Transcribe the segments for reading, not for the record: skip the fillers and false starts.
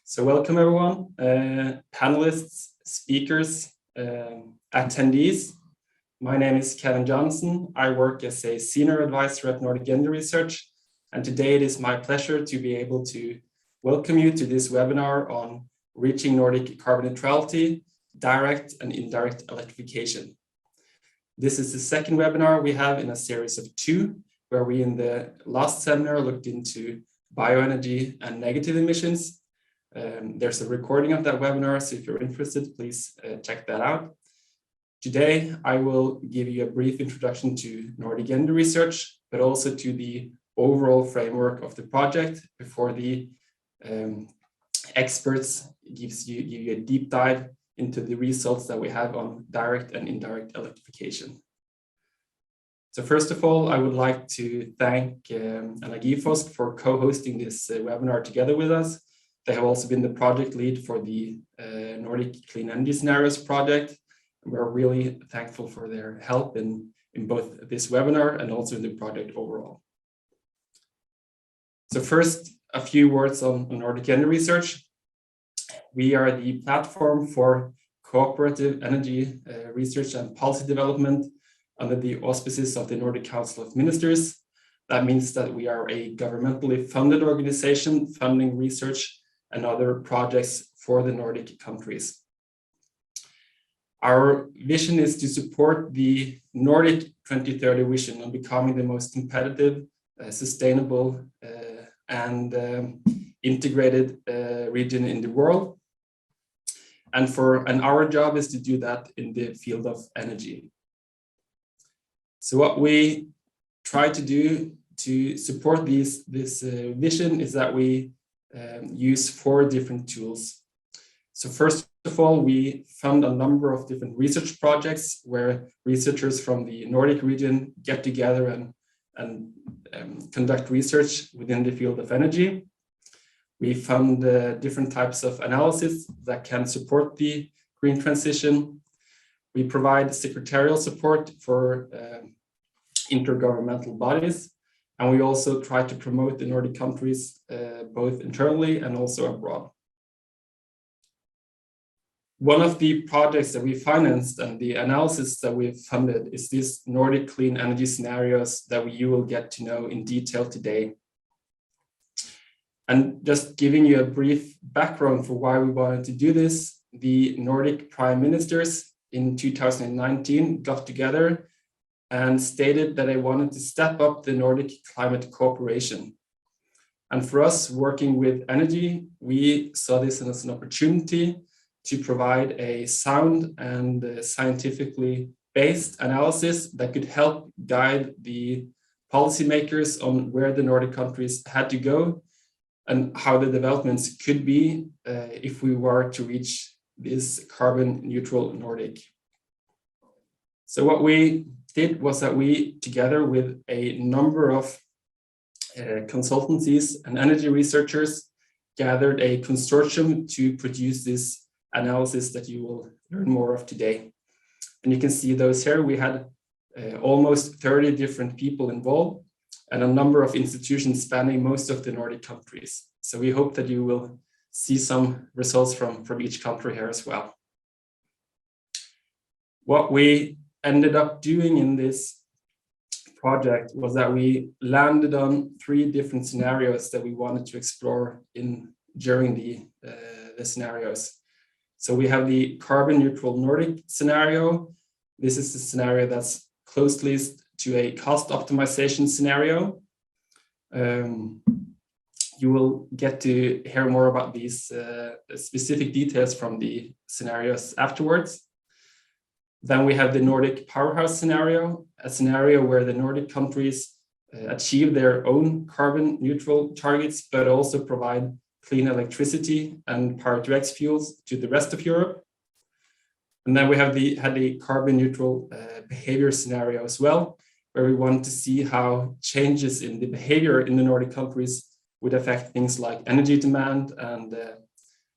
So welcome everyone, panelists, speakers, attendees. My name is Kevin Johnson. I work as a senior advisor at Nordic Energy Research. And today it is my pleasure to be able to welcome you to this webinar on reaching Nordic carbon neutrality, direct and indirect electrification. This is the second webinar we have in a series of two, where we in the last seminar looked into bioenergy and negative emissions. There's a recording of that webinar, so if you're interested, please check that out. Today, I will give you a brief introduction to Nordic Energy Research, but also to the overall framework of the project before the experts give you a deep dive into the results that we have on direct and indirect electrification. So first of all, I would like to thank Energiforsk for co-hosting this webinar together with us. They have also been the project lead for the Nordic Clean Energy Scenarios project. We're really thankful for their help in both this webinar and also in the project overall. So first, a few words on Nordic Energy Research. We are the platform for cooperative energy research and policy development under the auspices of the Nordic Council of Ministers. That means that we are a governmentally funded organization funding research and other projects for the Nordic countries. Our vision is to support the Nordic 2030 vision on becoming the most competitive, sustainable, and integrated region in the world. And our job is to do that in the field of energy. So what we try to do to support this vision is that we use 4 different tools. So first of all, we fund a number of different research projects where researchers from the Nordic region get together and conduct research within the field of energy. We fund different types of analysis that can support the green transition. We provide secretarial support for intergovernmental bodies, and we also try to promote the Nordic countries both internally and also abroad. One of the projects that we financed and the analysis that we've funded is this Nordic Clean Energy Scenarios that you will get to know in detail today. And just giving you a brief background for why we wanted to do this, the Nordic prime ministers in 2019 got together and stated that they wanted to step up the Nordic climate cooperation. And for us working with energy, we saw this as an opportunity to provide a sound and scientifically based analysis that could help guide the policymakers on where the Nordic countries had to go and how the developments could be if we were to reach this carbon neutral Nordic. So what we did was that we, together with a number of consultancies and energy researchers, gathered a consortium to produce this analysis that you will learn more of today. And you can see those here. We had almost 30 different people involved and a number of institutions spanning most of the Nordic countries. So we hope that you will see some results from each country here as well. What we ended up doing in this project was that we landed on 3 different scenarios that we wanted to explore during the scenarios. So we have the carbon neutral Nordic scenario. This is the scenario that's closest to a cost optimization scenario. You will get to hear more about these specific details from the scenarios afterwards. Then we have the Nordic powerhouse scenario, a scenario where the Nordic countries achieve their own carbon neutral targets, but also provide clean electricity and power-to-X fuels to the rest of Europe. And then we have had the carbon neutral behavior scenario as well, where we want to see how changes in the behavior in the Nordic countries would affect things like energy demand and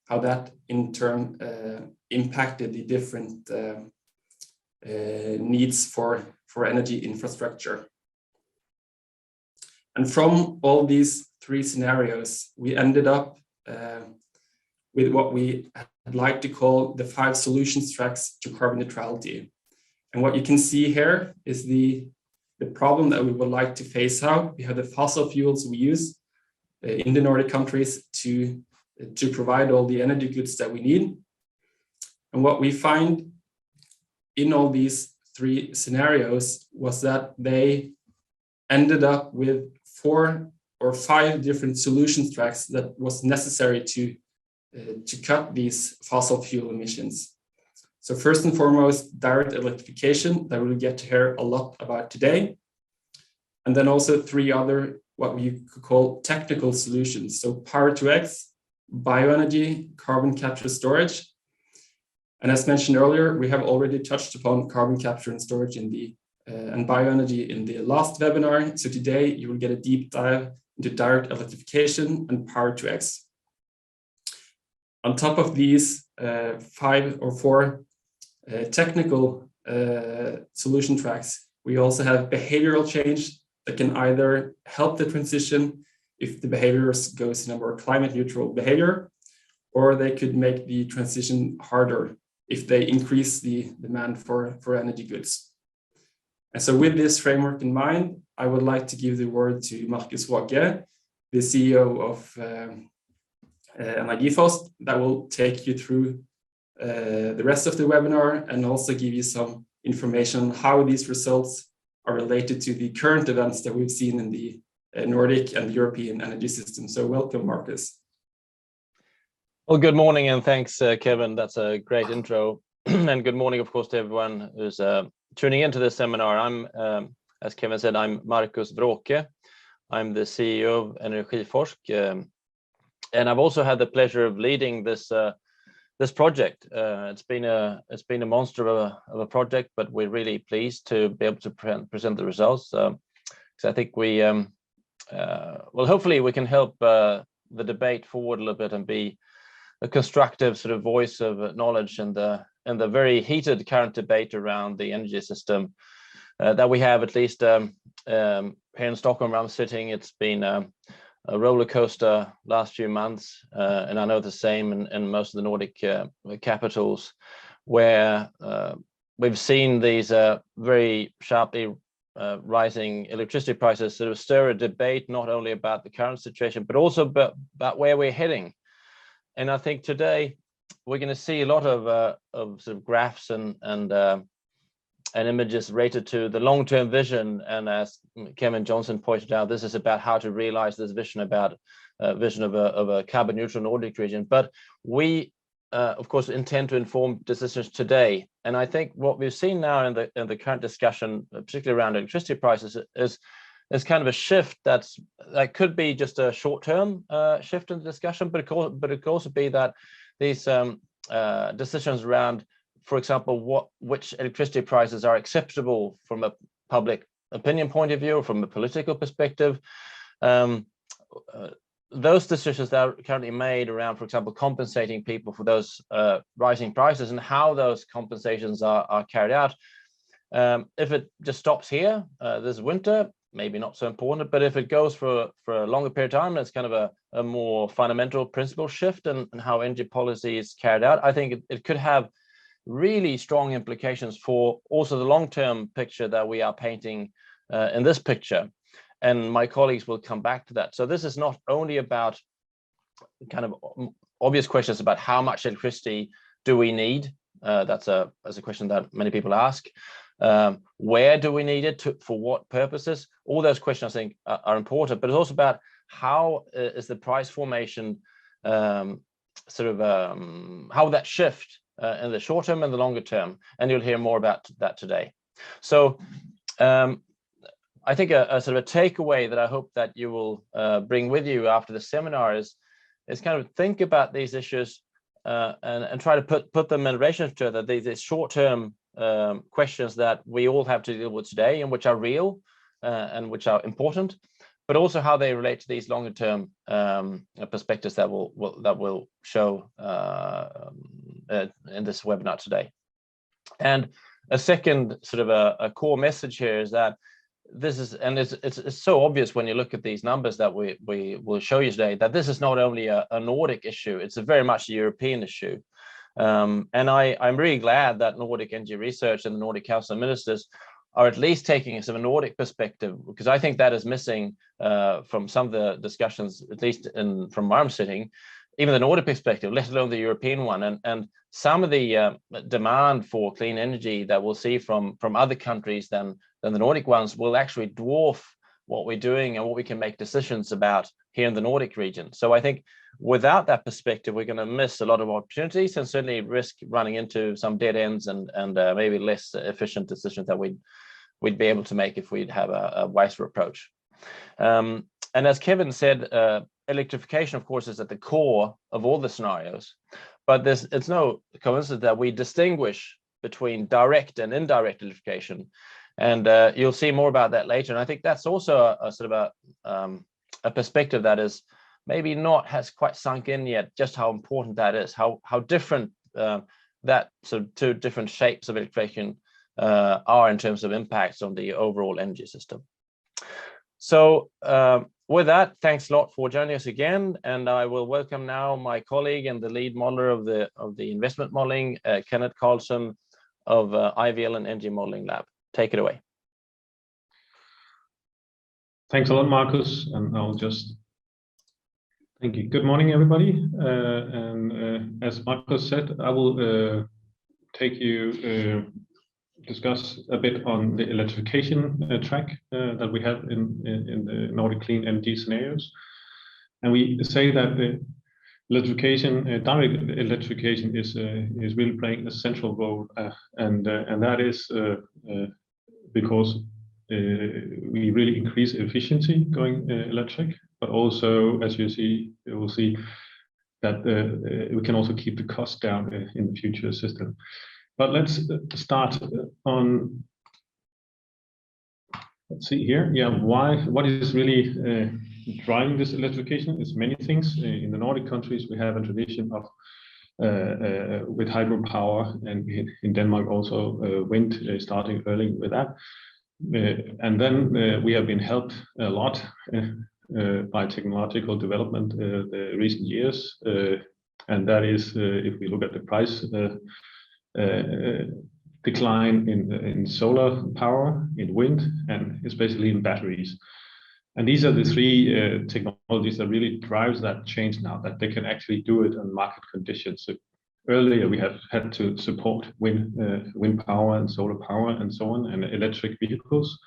how that in turn impacted the different needs for energy infrastructure. And from all these 3 scenarios, we ended up with what we like to call the 5 solutions tracks to carbon neutrality. And what you can see here is the problem that we would like to phase out. We have the fossil fuels we use in the Nordic countries to provide all the energy goods that we need. And what we find in all these 3 scenarios was that they ended up with 4 or 5 different solution tracks that was necessary to cut these fossil fuel emissions. So first and foremost, direct electrification, that we'll get to hear a lot about today. And then also 3 other, what we could call technical solutions. So power to X, bioenergy, carbon capture storage. And as mentioned earlier, we have already touched upon carbon capture and storage in the and bioenergy in the last webinar. So today you will get a deep dive into direct electrification and power to X. On top of these 5 or 4 technical solution tracks, we also have behavioral change that can either help the transition if the behaviors goes in a more climate neutral behavior, or they could make the transition harder if they increase the demand for energy goods. And so with this framework in mind, I would like to give the word to Markus Waage, the CEO of Energiforsk, that will take you through the rest of the webinar and also give you some information on how these results are related to the current events that we've seen in the Nordic and European energy system. So welcome, Markus. Well, good morning and thanks, Kevin. That's a great intro. And good morning, of course, to everyone who's tuning into this seminar. I'm, as Kevin said, I'm Markus Waage. I'm the CEO of Energiforsk. And I've also had the pleasure of leading this this project. It's been a monster of a project, but we're really pleased to be able to present the results. Because I think we, well, hopefully we can help the debate forward a little bit and be a constructive sort of voice of knowledge in the very heated current debate around the energy system that we have, at least here in Stockholm where I'm sitting. It's been a roller coaster last few months, and I know the same in most of the Nordic capitals, where we've seen these very sharply rising electricity prices sort of stir a debate not only about the current situation, but also about where we're heading. And I think today we're going to see a lot of sort of graphs and images related to the long-term vision. And as Kevin Johnson pointed out, this is about how to realize this vision about vision of a carbon neutral Nordic region. But we, of course, intend to inform decisions today. And I think what we've seen now in the current discussion, particularly around electricity prices, is kind of a shift that could be just a short-term shift in the discussion, but it could also be that these decisions around, for example, which electricity prices are acceptable from a public opinion point of view, or from a political perspective, those decisions that are currently made around, for example, compensating people for those rising prices and how those compensations are carried out. If it just stops here this winter, maybe not so important, but if it goes for a longer period of time, it's kind of a more fundamental principle shift in how energy policy is carried out. I think it could have really strong implications for also the long-term picture that we are painting in this picture. And my colleagues will come back to that. So this is not only about kind of obvious questions about how much electricity do we need. That's a question that many people ask. Where do we need it for what purposes? All those questions I think are important, but it's also about how is the price formation how will that shift in the short term and the longer term, and you'll hear more about that today. So I think a sort of a takeaway that I hope that you will bring with you after the seminar is kind of think about these issues and try to put them in relation to that. These short-term questions that we all have to deal with today, and which are real and which are important, but also how they relate to these longer-term perspectives that will show in this webinar today. And a second sort of a core message here is that this is, and it's so obvious when you look at these numbers that we will show you today, that this is not only a Nordic issue, it's a very much a European issue. And I'm really glad that Nordic Energy Research and the Nordic Council of Ministers are at least taking a Nordic perspective, because I think that is missing from some of the discussions, at least from where I'm sitting, even the Nordic perspective, let alone the European one. And some of the demand for clean energy that we'll see from other countries than the Nordic ones will actually dwarf what we're doing and what we can make decisions about here in the Nordic region. So I think without that perspective, we're going to miss a lot of opportunities and certainly risk running into some dead ends and maybe less efficient decisions that we'd be able to make if we'd have a wiser approach. And as Kevin said, electrification, of course, is at the core of all the scenarios, but it's no coincidence that we distinguish between direct and indirect electrification. And you'll see more about that later. And I think that's also a perspective that is maybe has quite sunk in yet, just how important that is, how different that two different shapes of electrification are in terms of impacts on the overall energy system. So with that, thanks a lot for joining us again, and I will welcome now my colleague and the lead modeler of the investment modeling, Kenneth Carlson of IVL and Energy Modeling Lab. Take it away. Thanks a lot, Marcus, and I'll just thank you. Good morning, everybody. As Marcus said, I will discuss a bit on the electrification track that we have in the Nordic Clean Energy Scenarios. And we say that the electrification, direct electrification, is really playing a central role, and that is because we really increase efficiency going electric, but also, as you will see that we can also keep the cost down in the future system. But let's start on, let's see here. Yeah, what is really driving this electrification? Is many things. In the Nordic countries, we have a tradition of with hydropower, and in Denmark also wind starting early with that. And then we have been helped a lot by technological development the recent years, and that is if we look at the price decline in solar power, in wind, and especially in batteries. And these are the three technologies that really drives that change now, that they can actually do it on market conditions. So earlier we have had to support wind power and solar power and so on, and electric vehicles.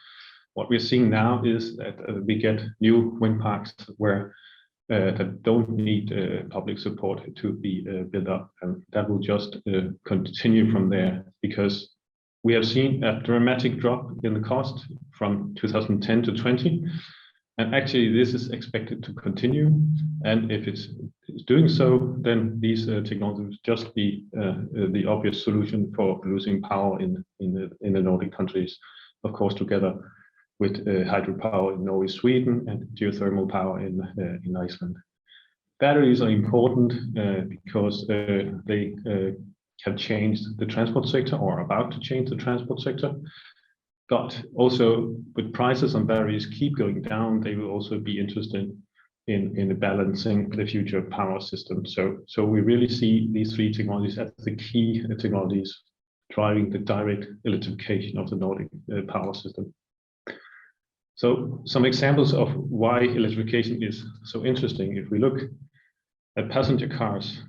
What we're seeing now is that we get new wind parks where that don't need public support to be built up, and that will just continue from there, because we have seen a dramatic drop in the cost from 2010 to 20, and actually this is expected to continue. And if it's doing so, then these technologies just be the obvious solution for losing power in the Nordic countries, of course, together with hydropower in Norway, Sweden, and geothermal power in Iceland. Batteries are important because they have changed the transport sector, or are about to change the transport sector. But also, with prices on batteries keep going down, they will also be interested in balancing the future power system. So we really see these three technologies as the key technologies driving the direct electrification of the Nordic power system. So some examples of why electrification is so interesting. If we look at passenger cars,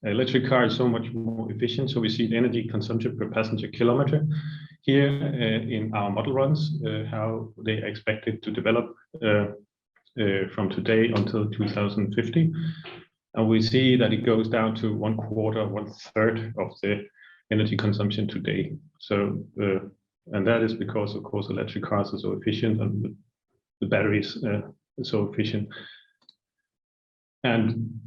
electric car is so much more efficient. So we see the energy consumption per passenger kilometer here in our model runs, how they expect it to develop from today until 2050. And we see that it goes down to 1/4, 1/3 of the energy consumption today. So and that is because, of course, electric cars are so efficient and the batteries are so efficient. And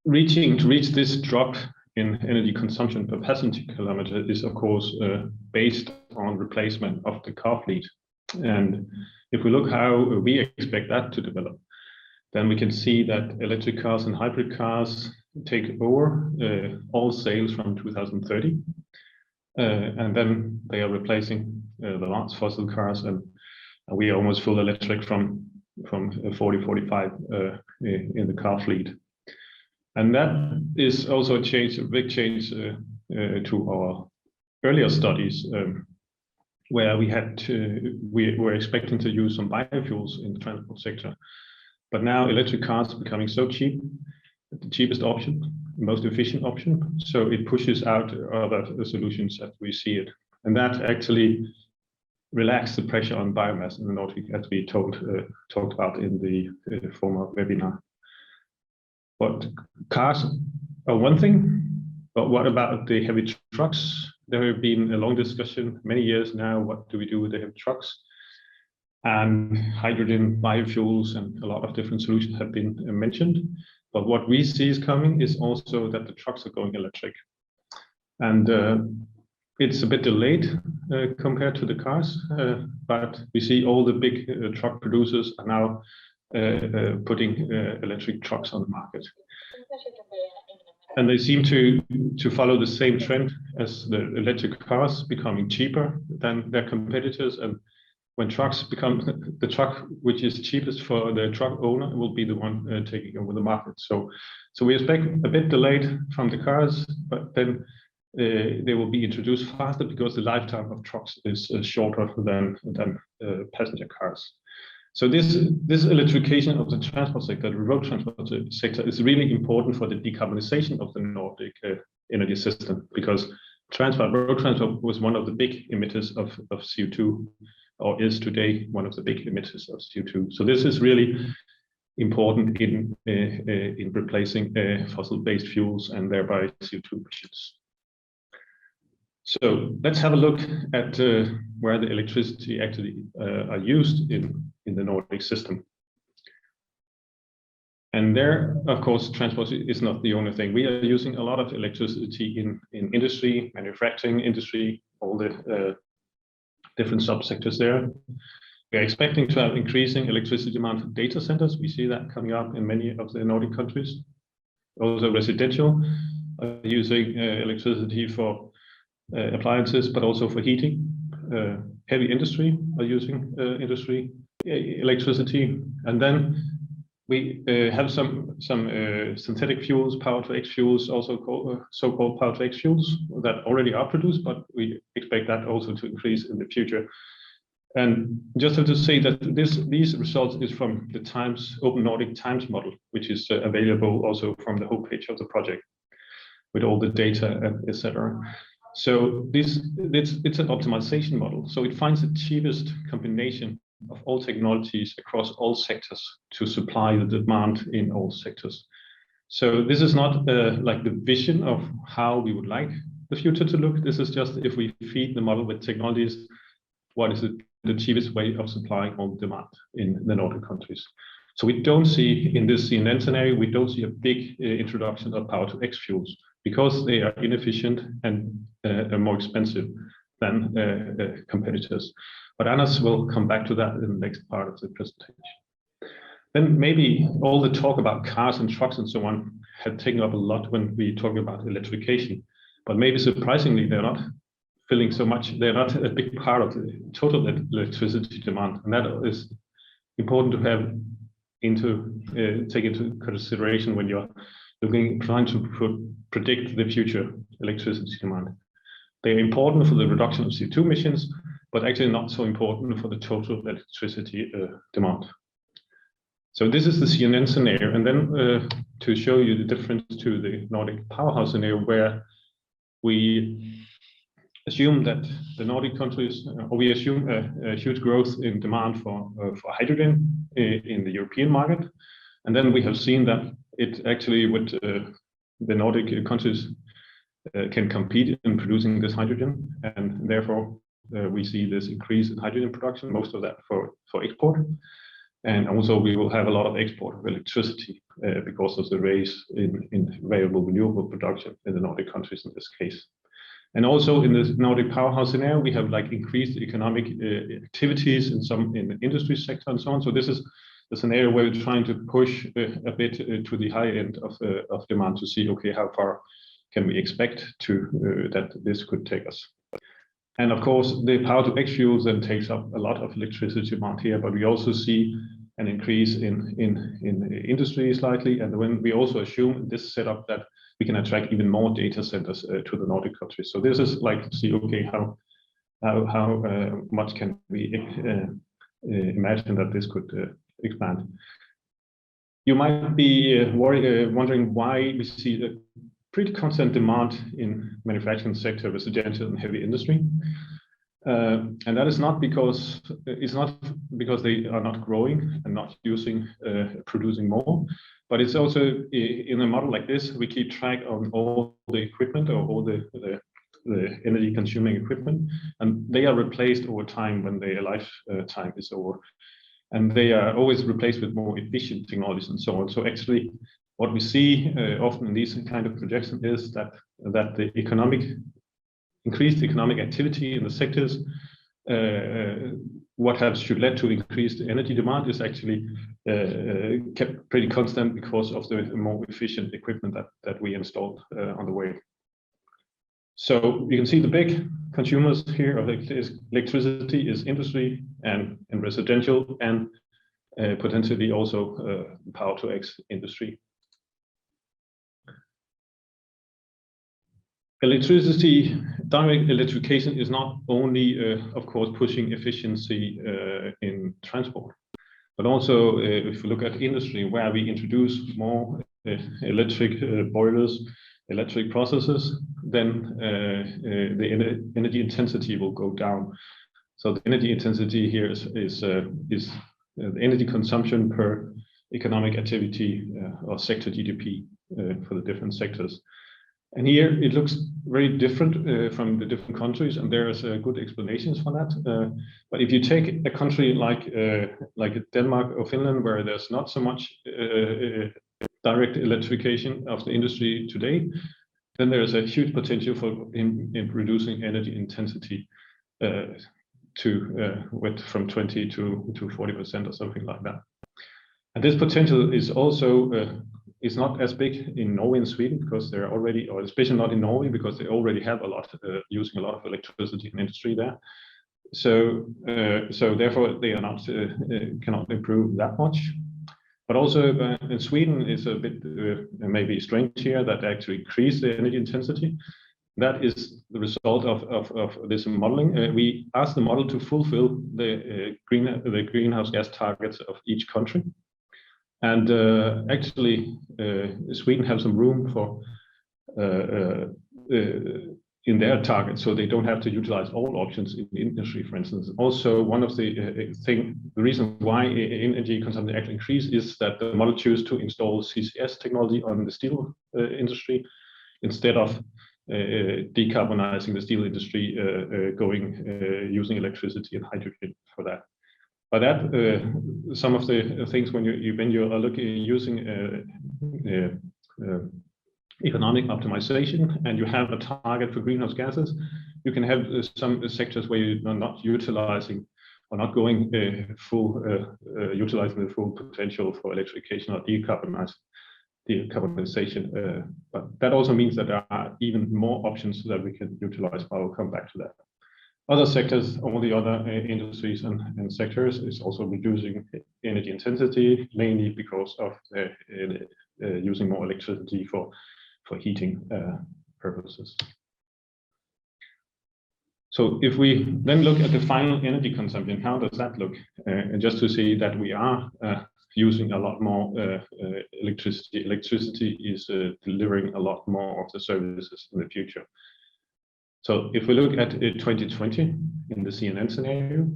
to reach this drop in energy consumption per passenger kilometer is, of course, based on replacement of the car fleet. And if we look how we expect that to develop, then we can see that electric cars and hybrid cars take over all sales from 2030. And then they are replacing the last fossil cars, and We are almost full electric from 40, 45 in the car fleet. And that is also a big change to our earlier studies, where we were expecting to use some biofuels in the transport sector. But now electric cars are becoming so cheap, the cheapest option, the most efficient option. So it pushes out other solutions as we see it. And that actually relaxed the pressure on biomass in the Nordic, as we talked about in the former webinar. But cars are one thing, but what about the heavy trucks? There have been a long discussion, many years now, what do we do with the heavy trucks? And hydrogen, biofuels, and a lot of different solutions have been mentioned. But what we see is coming is also that the trucks are going electric. And it's a bit delayed compared to the cars, but we see all the big truck producers are now putting electric trucks on the market. And they seem to follow the same trend as the electric cars, becoming cheaper than their competitors. And when trucks become the truck which is cheapest for the truck owner will be the one taking over the market. So we expect a bit delayed from the cars, but then they will be introduced faster because the lifetime of trucks is shorter than passenger cars. So this electrification of the transport sector, the road transport sector, is really important for the decarbonization of the Nordic energy system, because road transport was one of the big emitters of CO2, or is today one of the big emitters of CO2. So this is really important in replacing fossil-based fuels and thereby CO2 emissions. So let's have a look at where the electricity actually are used in the Nordic system. And there, of course, transport is not the only thing. We are using a lot of electricity in industry, manufacturing industry, all the different subsectors there. We are expecting to have increasing electricity demand for data centers. We see that coming up in many of the Nordic countries. Also residential using electricity for appliances, but also for heating. Heavy industry are using electricity, and then we have some synthetic fuels, power-to-X fuels, also so-called power-to-X fuels that already are produced, but we expect that also to increase in the future. And just have to say that these results is from the Open Nordic Times model, which is available also from the homepage of the project with all the data, etc. So it's an optimization model. So it finds the cheapest combination of all technologies across all sectors to supply the demand in all sectors. So this is not like the vision of how we would like the future to look. This is just if we feed the model with technologies, what is the cheapest way of supplying all the demand in the Nordic countries. So we don't see in this CNN scenario, we don't see a big introduction of power-to-X fuels, because they are inefficient and more expensive than competitors. But Anders will come back to that in the next part of the presentation. Then maybe all the talk about cars and trucks and so on had taken up a lot when we talk about electrification. But maybe surprisingly, they're not filling so much. They're not a big part of the total electricity demand. And that is important to have take into consideration when you're trying to predict the future electricity demand. They're important for the reduction of CO2 emissions, but actually not so important for the total electricity demand. So this is the CNN scenario. And then to show you the difference to the Nordic powerhouse scenario, where we assume that the Nordic countries, or we assume a huge growth in demand for hydrogen in the European market. And then we have seen that it actually with the Nordic countries can compete in producing this hydrogen, and therefore we see this increase in hydrogen production, most of that for export. And also we will have a lot of export of electricity because of the rise in variable renewable production in the Nordic countries in this case. And also in the Nordic powerhouse scenario, we have like increased economic activities in the industry sector and so on. So this is the scenario where we're trying to push a bit to the high end of demand to see, okay, how far can we expect that this could take us. And of course, the power to X fuels then takes up a lot of electricity demand here, but we also see an increase in industry slightly. And when we also assume in this setup that we can attract even more data centers to the Nordic countries. So this is like to see, okay, how much can we imagine that this could expand. You might be wondering why we see a pretty constant demand in manufacturing sector, residential and heavy industry. And that is not because they are not growing and not producing more, but it's also in a model like this, we keep track of all the equipment or all the energy consuming equipment, and they are replaced over time when their lifetime is over. And they are always replaced with more efficient technologies and so on. So actually, what we see often in these kind of projections is that the increased economic activity in the sectors, what should lead to increased energy demand is actually kept pretty constant because of the more efficient equipment that we installed on the way. So you can see the big consumers here of electricity is industry and residential, and potentially also power to X industry. Direct electrification is not only, of course, pushing efficiency in transport, but also if you look at industry, where we introduce more electric boilers, electric processes, then the energy intensity will go down. So the energy intensity here is the energy consumption per economic activity or sector GDP for the different sectors. And here it looks very different from the different countries, and there's good explanations for that. But if you take a country like Denmark or Finland, where there's not so much direct electrification of the industry today, then there is a huge potential for in reducing energy intensity from 20 to 40% or something like that. And this potential is also is not as big in Norway and Sweden, because they're already, or especially not in Norway, because they already have a lot using a lot of electricity in industry there. So therefore they are not cannot improve that much. But also in Sweden is a bit maybe strange here that they actually increase the energy intensity. That is the result of this modeling. We asked the model to fulfill the greenhouse gas targets of each country. And actually, Sweden has some room for in their target, so they don't have to utilize all options in the industry, for instance. Also, one of the reason why energy consumption actually increase is that the model choose to install CCS technology on the steel industry instead of decarbonizing the steel industry, using electricity and hydrogen for that. By that, some of the things when you are using economic optimization and you have a target for greenhouse gases, you can have some sectors where you are not utilizing or not going utilizing the full potential for electrification or decarbonization. But that also means that there are even more options that we can utilize. I will come back to that. Other sectors, all the other industries and sectors is also reducing energy intensity, mainly because of using more electricity for heating purposes. So if we then look at the final energy consumption, how does that look? And just to see that we are using a lot more electricity. Electricity is delivering a lot more of the services in the future. So if we look at 2020 in the CNN scenario,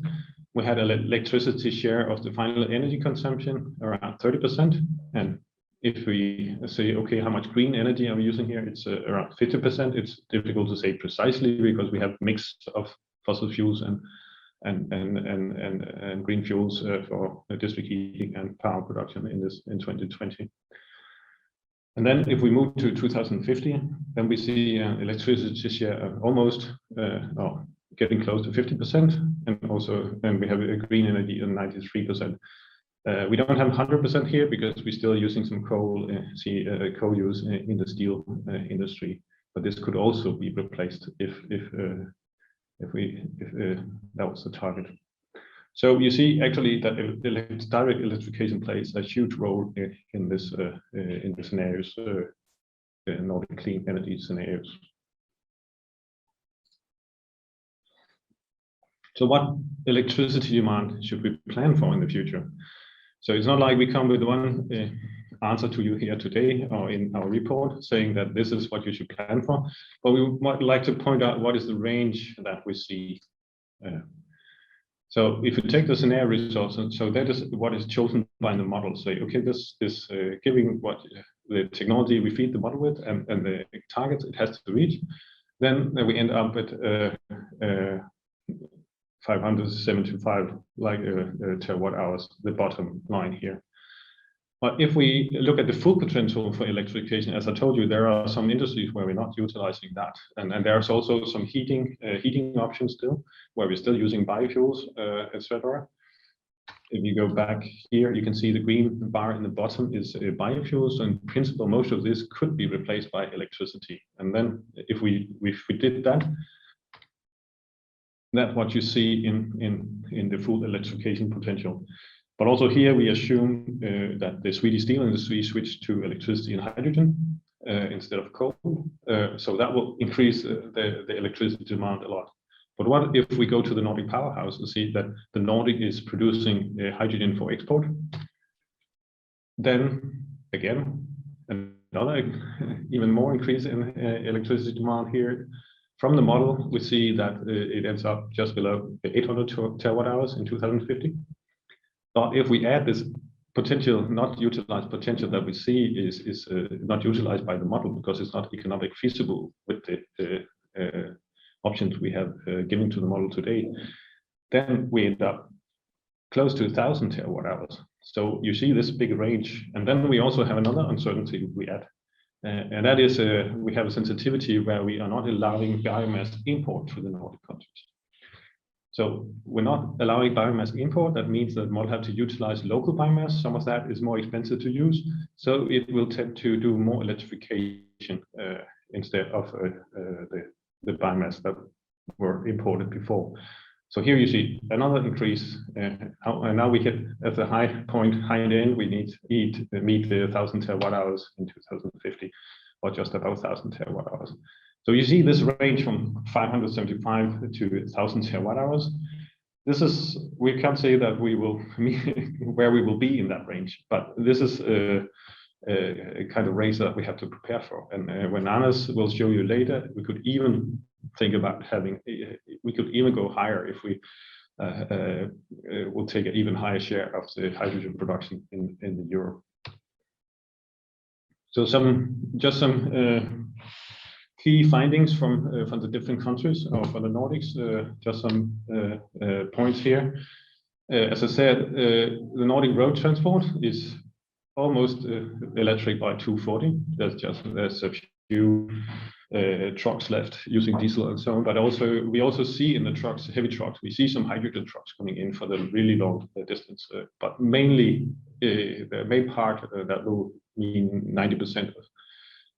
we had an electricity share of the final energy consumption around 30%. And if we say, okay, how much green energy are we using here? It's around 50%. It's difficult to say precisely because we have mix of fossil fuels and green fuels for district heating and power production in 2020. And then if we move to 2050, then we see electricity share almost getting close to 50%, and also then we have a green energy of 93%. We don't have 100% here because we're still using some coal use in the steel industry, but this could also be replaced if that was the target. So you see actually that direct electrification plays a huge role in the scenarios, Nordic Clean Energy Scenarios. So what electricity demand should we plan for in the future? So it's not like we come with one answer to you here today or in our report saying that this is what you should plan for, but we might like to point out what is the range that we see. So if you take the scenario results, so that is what is chosen by the model. Say, okay, this is giving what the technology we feed the model with and the targets it has to reach. Then we end up at 575 terawatt hours, the bottom line here. But if we look at the full potential for electrification, as I told you, there are some industries where we're not utilizing that, and there's also some heating options still, where we're still using biofuels, etc. If you go back here, you can see the green bar in the bottom is biofuels, and in principle, most of this could be replaced by electricity. And then if we did that, that's what you see in the full electrification potential. But also here we assume that the Swedish steel industry switched to electricity and hydrogen instead of coal. So that will increase the electricity demand a lot. But what if we go to the Nordic powerhouse and see that the Nordic is producing hydrogen for export? Then again, another even more increase in electricity demand here. From the model, we see that it ends up just below 800 terawatt hours in 2050. But if we add this potential, not utilized potential that we see is not utilized by the model because it's not economic feasible with the options we have given to the model today, then we end up close to 1,000 terawatt hours. So you see this big range. And then we also have another uncertainty we add. And that is we have a sensitivity where we are not allowing biomass import to the Nordic countries. So we're not allowing biomass import. That means that model have to utilize local biomass. Some of that is more expensive to use. So it will tend to do more electrification instead of the biomass that were imported before. So here you see another increase. And now we hit at the high point, high end, we need to meet the 1,000 terawatt hours in 2050, or just about 1,000 terawatt hours. So you see this range from 575 to 1,000 terawatt hours. This is, we can't say that we will where we will be in that range, but this is a kind of range that we have to prepare for. And when Anders will show you later, we could even think about we could even go higher if we will take an even higher share of the hydrogen production in Europe. So some key findings from the different countries or for the Nordics, just some points here. As I said, the Nordic road transport is almost electric by 2040. There's a few trucks left using diesel and so on, but also we also see in the trucks, heavy trucks, we see some hydrogen trucks coming in for the really long distance, but mainly the main part that will mean 90% of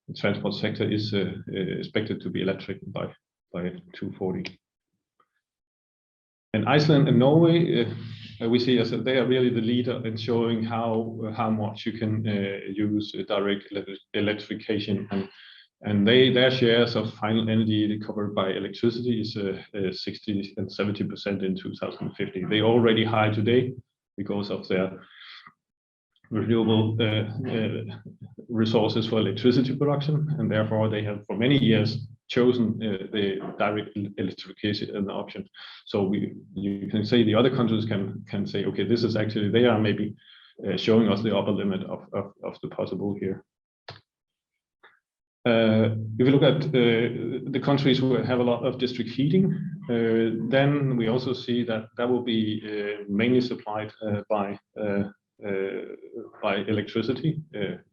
the transport sector is expected to be electric by 2040. And Iceland and Norway, we see as they are really the leader in showing how much you can use direct electrification, and their shares of final energy covered by electricity is 60 and 70% in 2050. They're already high today because of their renewable resources for electricity production, and therefore they have for many years chosen the direct electrification as an option. So you can say the other countries can say, okay, this is actually, they are maybe showing us the upper limit of the possible here. If you look at the countries who have a lot of district heating, then we also see that will be mainly supplied by electricity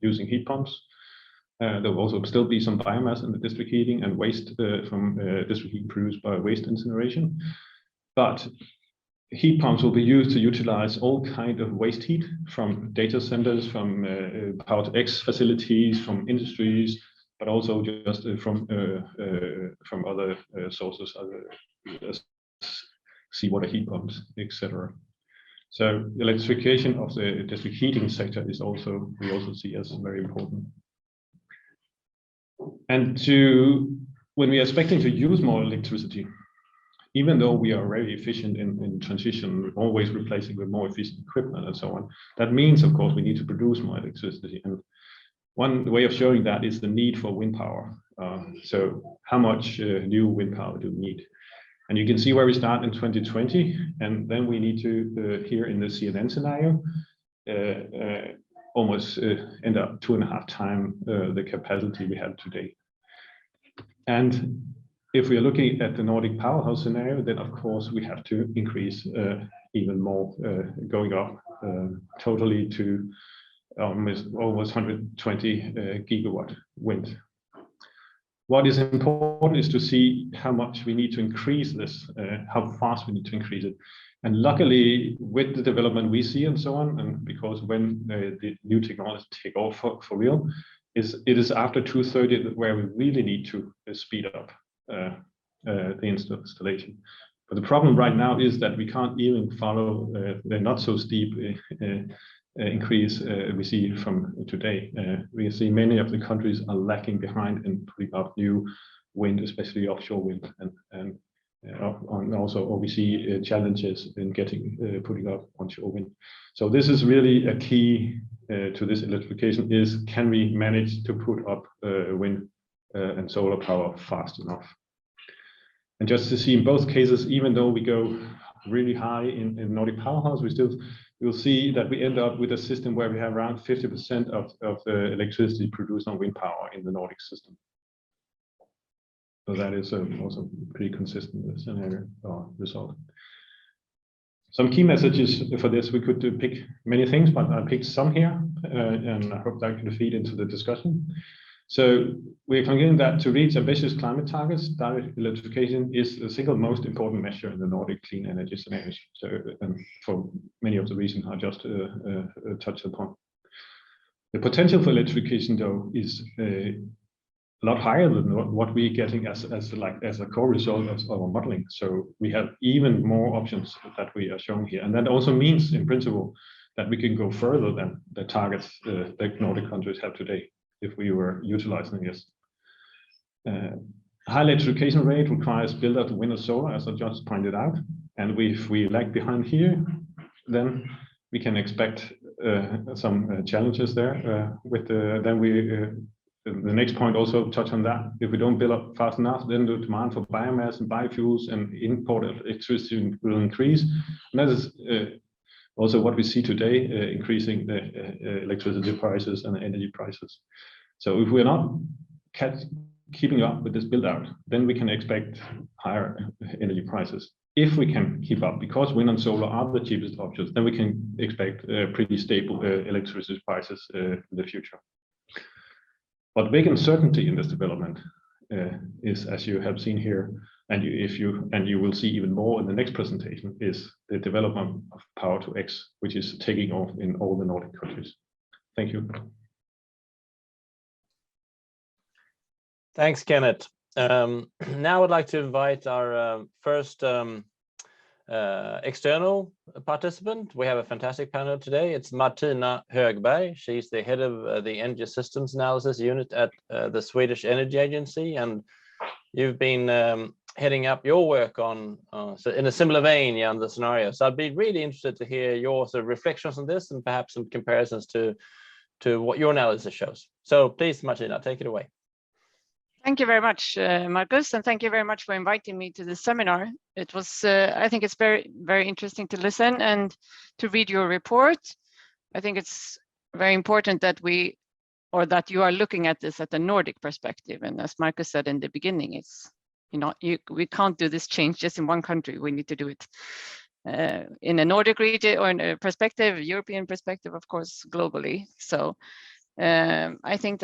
using heat pumps. There will also still be some biomass in the district heating and waste from district heating produced by waste incineration. But heat pumps will be used to utilize all kinds of waste heat from data centers, from Power-to-X facilities, from industries, but also just from other sources, seawater heat pumps, etc. So electrification of the district heating sector is also, we also see as very important. And when we are expecting to use more electricity, even though we are very efficient in transition, always replacing with more efficient equipment and so on, that means, of course, we need to produce more electricity. And one way of showing that is the need for wind power. So how much new wind power do we need? And you can see where we start in 2020, and then we need to, here in the CNN scenario, almost end up 2.5 times the capacity we have today. And if we are looking at the Nordic powerhouse scenario, then of course we have to increase even more, going up totally to almost 120 gigawatt wind. What is important is to see how much we need to increase this, how fast we need to increase it. And luckily, with the development we see and so on, and because when the new technology take off for real, it is after 2030 where we really need to speed up the installation. But the problem right now is that we can't even follow the not so steep increase we see from today. We see many of the countries are lacking behind in putting up new wind, especially offshore wind, and also we see challenges in getting putting up onshore wind. So this is really a key to this electrification: is can we manage to put up wind and solar power fast enough? And just to see in both cases, even though we go really high in Nordic powerhouse, we'll see that we end up with a system where we have around 50% of the electricity produced on wind power in the Nordic system. So that is also pretty consistent scenario or result. Some key messages for this, we could pick many things, but I picked some here, and I hope that can feed into the discussion. So we're concluding that to reach ambitious climate targets, direct electrification is the single most important measure in the Nordic Clean Energy Scenarios. So, for many of the reasons I just touched upon. The potential for electrification, though, is a lot higher than what we're getting as a core result of our modeling. So we have even more options that we are showing here, and that also means, in principle, that we can go further than the targets that Nordic countries have today, if we were utilizing this. High electrification rate requires build out wind and solar, as I just pointed out. And if we lag behind here, then we can expect some challenges there. The next point also touch on that. If we don't build up fast enough, then the demand for biomass and biofuels and imported electricity will increase. And that is also what we see today, increasing the electricity prices and energy prices. So if we're not keeping up with this build out, then we can expect higher energy prices. If we can keep up, because wind and solar are the cheapest options, then we can expect pretty stable electricity prices in the future. But big uncertainty in this development is, as you have seen here, and you will see even more in the next presentation, is the development of power to X, which is taking off in all the Nordic countries. Thank you. Thanks, Kenneth. Now I'd like to invite our first external participant. We have a fantastic panel today. It's Martina Högberg. She's the head of the Energy Systems Analysis Unit at the Swedish Energy Agency, and you've been heading up your work on so in a similar vein, on the scenario. So I'd be really interested to hear your sort of reflections on this and perhaps some comparisons to what your analysis shows. So please, Martina, take it away. Thank you very much, Marcus, and thank you very much for inviting me to this seminar. It was, I think it's very, very interesting to listen and to read your report. I think it's very important that that you are looking at this at the Nordic perspective. And as Marcus said in the beginning, it's, we can't do this change just in one country. We need to do it in a Nordic region or in a perspective, European perspective, of course, globally. So I think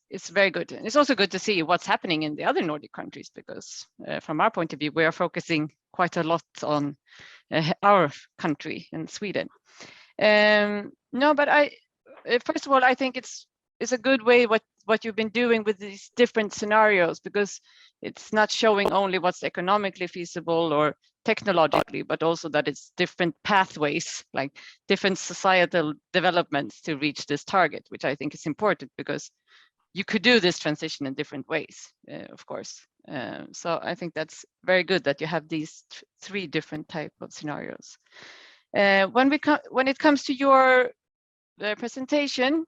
it's very good. And it's also good to see what's happening in the other Nordic countries, because from our point of view, we are focusing quite a lot on our country in Sweden. No, but first of all, I think it's is a good way what you've been doing with these different scenarios, because it's not showing only what's economically feasible or technologically, but also that it's different pathways, like different societal developments to reach this target, which I think is important because you could do this transition in different ways, of course. So I think that's very good that you have these three different type of scenarios. When it comes to your presentation,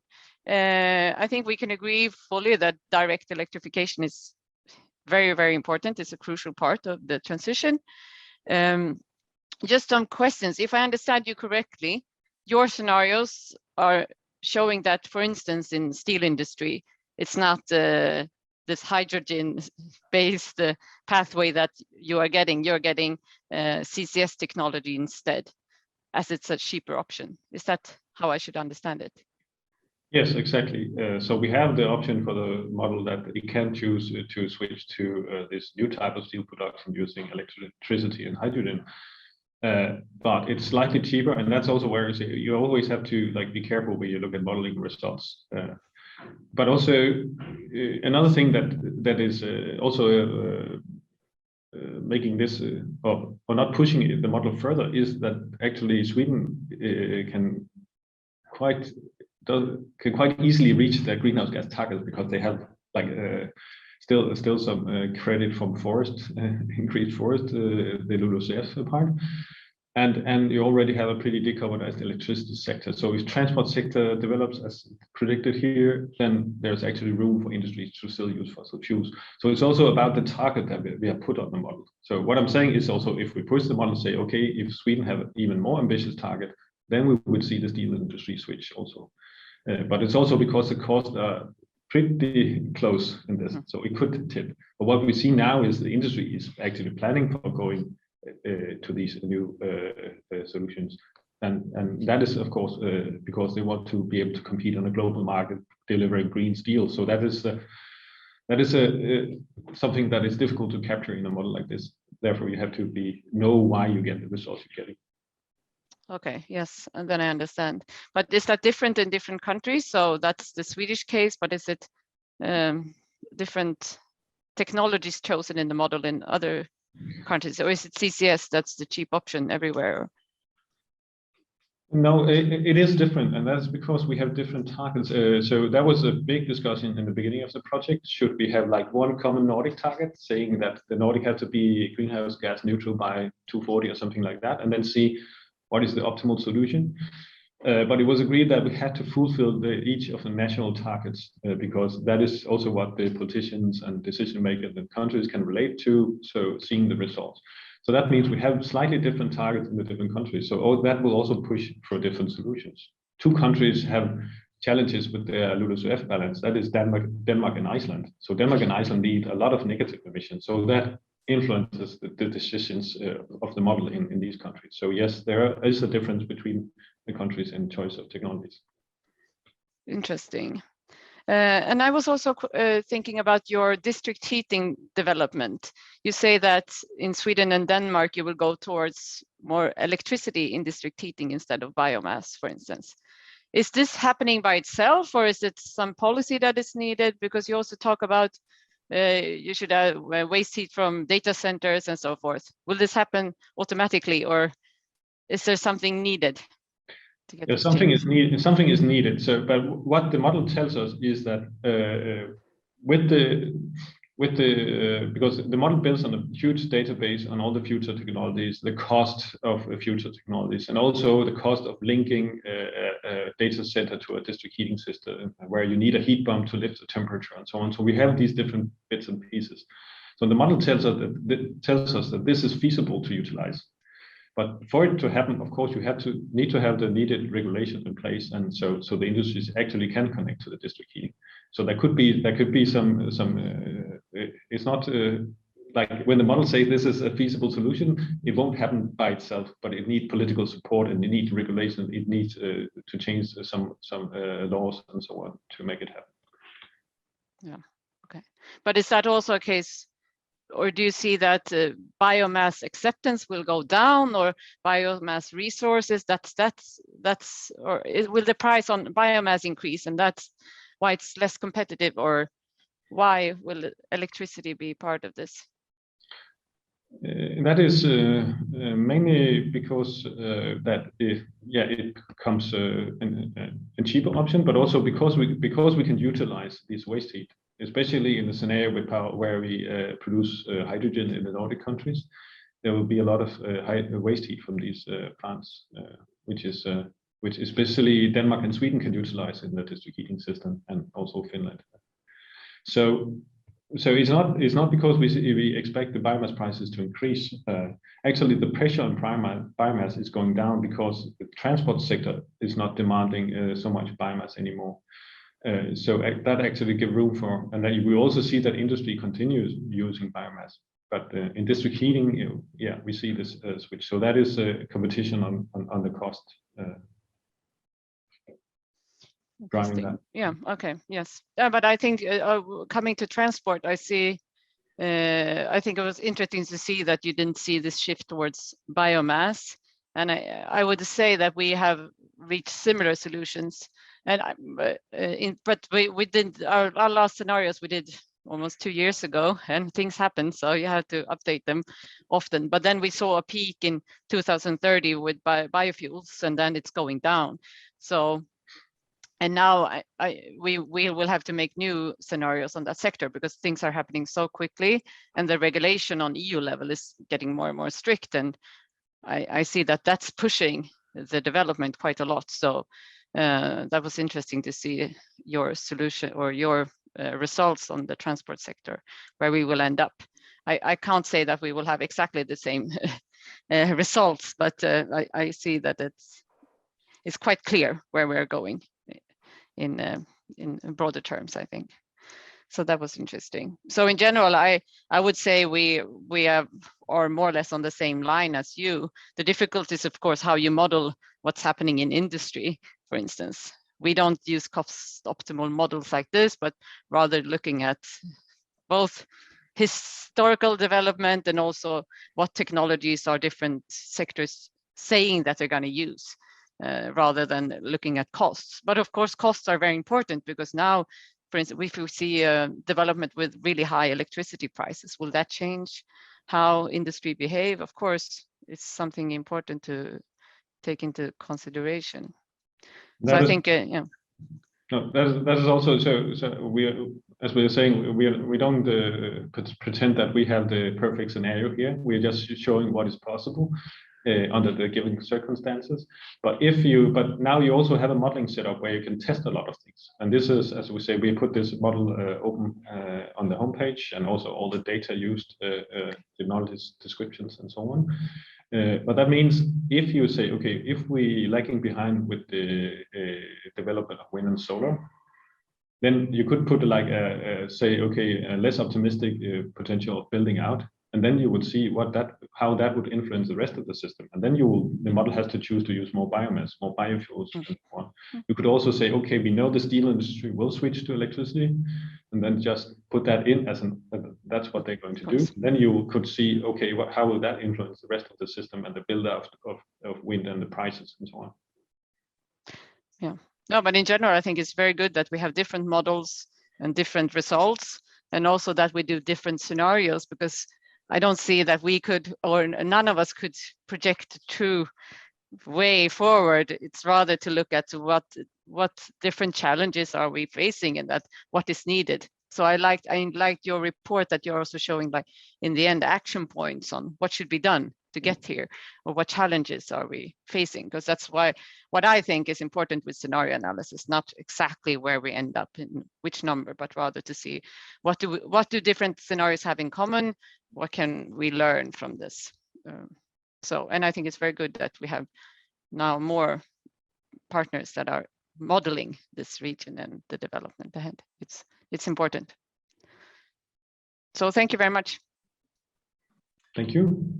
I think we can agree fully that direct electrification is very, very important. It's a crucial part of the transition. Just some questions. If I understand you correctly, your scenarios are showing that, for instance, in steel industry, it's not this hydrogen-based pathway that you are getting. You're getting CCS technology instead, as it's a cheaper option. Is that how I should understand it? Yes, exactly. So we have the option for the model that it can choose to switch to this new type of steel production using electricity and hydrogen. But it's slightly cheaper, and that's also where you always have to be careful when you look at modeling results. But also another thing that is also making this or not pushing the model further is that actually Sweden can quite easily reach their greenhouse gas targets, because they have still some credit from forest, increased forest, the LULUCF part. And you already have a pretty decarbonized electricity sector. So if transport sector develops as predicted here, then there's actually room for industries to still use fossil fuels. So it's also about the target that we have put on the model. So what I'm saying is also, if we push the model and say, okay, if Sweden have an even more ambitious target, then we would see the steel industry switch also. But it's also because the costs are pretty close in this, so it could tip. But what we see now is the industry is actually planning for going to these new solutions, and that is of course because they want to be able to compete on a global market delivering green steel. So that is something that is difficult to capture in a model like this. Therefore, you have to know why you get the results you're getting. Okay, yes, and then I understand. But is that different in different countries? So that's the Swedish case, but is it different technologies chosen in the model in other countries, or is it CCS that's the cheap option everywhere? No, it is different, and that's because we have different targets. So that was a big discussion in the beginning of the project. Should we have one common Nordic target, saying that the Nordic have to be greenhouse gas neutral by 2040 or something like that, and then see what is the optimal solution? But it was agreed that we had to fulfill each of the national targets, because that is also what the politicians and decision makers in countries can relate to, so seeing the results. So that means we have slightly different targets in the different countries. So that will also push for different solutions. Two countries have challenges with their LULUCF balance. That is Denmark and Iceland. So Denmark and Iceland need a lot of negative emissions. So that influences the decisions of the model in these countries. So yes, there is a difference between the countries in choice of technologies. Interesting. And I was also thinking about your district heating development. You say that in Sweden and Denmark, you will go towards more electricity in district heating instead of biomass, for instance. Is this happening by itself, or is it some policy that is needed? Because you also talk about you should have waste heat from data centers and so forth. Will this happen automatically, or is there something needed? Yeah, something is needed. So, but what the model tells us is that because the model builds on a huge database on all the future technologies, the cost of future technologies, and also the cost of linking a data center to a district heating system, where you need a heat pump to lift the temperature and so on. So we have these different bits and pieces. So the model tells us that this is feasible to utilize. But for it to happen, of course, you need to have the needed regulations in place, and so the industries actually can connect to the district heating. So there could be some. It's not like when the model says this is a feasible solution, it won't happen by itself. But it needs political support, and it needs regulation. It needs to change some laws and so on to make it happen. Yeah. Okay. But is that also a case? Or do you see that biomass acceptance will go down, or biomass resources? Or will the price on biomass increase, and that's why it's less competitive, or why will electricity be part of this? That is mainly because that it becomes a cheaper option, but also because we can utilize this waste heat, especially in the scenario with power where we produce hydrogen in the Nordic countries. There will be a lot of waste heat from these plants, which especially Denmark and Sweden can utilize in the district heating system, and also Finland. So it's not because we expect the biomass prices to increase. Actually, the pressure on biomass is going down because the transport sector is not demanding so much biomass anymore. So that actually gives room for, and then we also see that industry continues using biomass. But in district heating, we see this switch. So that is a competition on the cost. Driving that. Yeah. Okay. Yes. But I think coming to transport, I see. I think it was interesting to see that you didn't see this shift towards biomass, and I would say that we have reached similar solutions. And but we did our last scenarios we did almost 2 years ago, and things happen, so you have to update them often. But then we saw a peak in 2030 with biofuels, and then it's going down. So. And now we will have to make new scenarios on that sector because things are happening so quickly, and the regulation on EU level is getting more and more strict. And I see that that's pushing the development quite a lot. So that was interesting to see your solution or your results on the transport sector, where we will end up. I can't say that we will have exactly the same results, but I see that it's quite clear where we're going. In broader terms, I think. So that was interesting. So in general, I would say we are more or less on the same line as you. The difficulty is, of course, how you model what's happening in industry, for instance. We don't use cost optimal models like this, but rather looking at both historical development and also what technologies are different sectors saying that they're going to use. Rather than looking at costs. But of course, costs are very important because now, for instance, if we see development with really high electricity prices, will that change how industry behave? Of course, it's something important to take into consideration. So I think, yeah. No, that is also so we are, as we are saying, we don't pretend that we have the perfect scenario here. We're just showing what is possible. Under the given circumstances, but now you also have a modeling setup where you can test a lot of things. And this is, as we say, we put this model open on the homepage, and also all the data used, the knowledge descriptions and so on. But that means if you say, okay, if we lagging behind with the development of wind and solar, then you could put like say, okay, a less optimistic potential of building out. And then you would see how that would influence the rest of the system. And then the model has to choose to use more biomass, more biofuels, and so on. You could also say, okay, we know the steel industry will switch to electricity, and then just put that in as that's what they're going to do. Then you could see, okay, how will that influence the rest of the system and the build out of wind and the prices and so on. Yeah, no, but in general, I think it's very good that we have different models and different results, and also that we do different scenarios, because I don't see that we could, or none of us could project a true way forward. It's rather to look at what different challenges are we facing and that what is needed. So I liked your report that you're also showing, like in the end, action points on what should be done to get here, or what challenges are we facing, because that's why what I think is important with scenario analysis, not exactly where we end up in which number, but rather to see what do different scenarios have in common, what can we learn from this. And I think it's very good that we have now more partners that are modeling this region and the development ahead. It's important. So thank you very much. Thank you.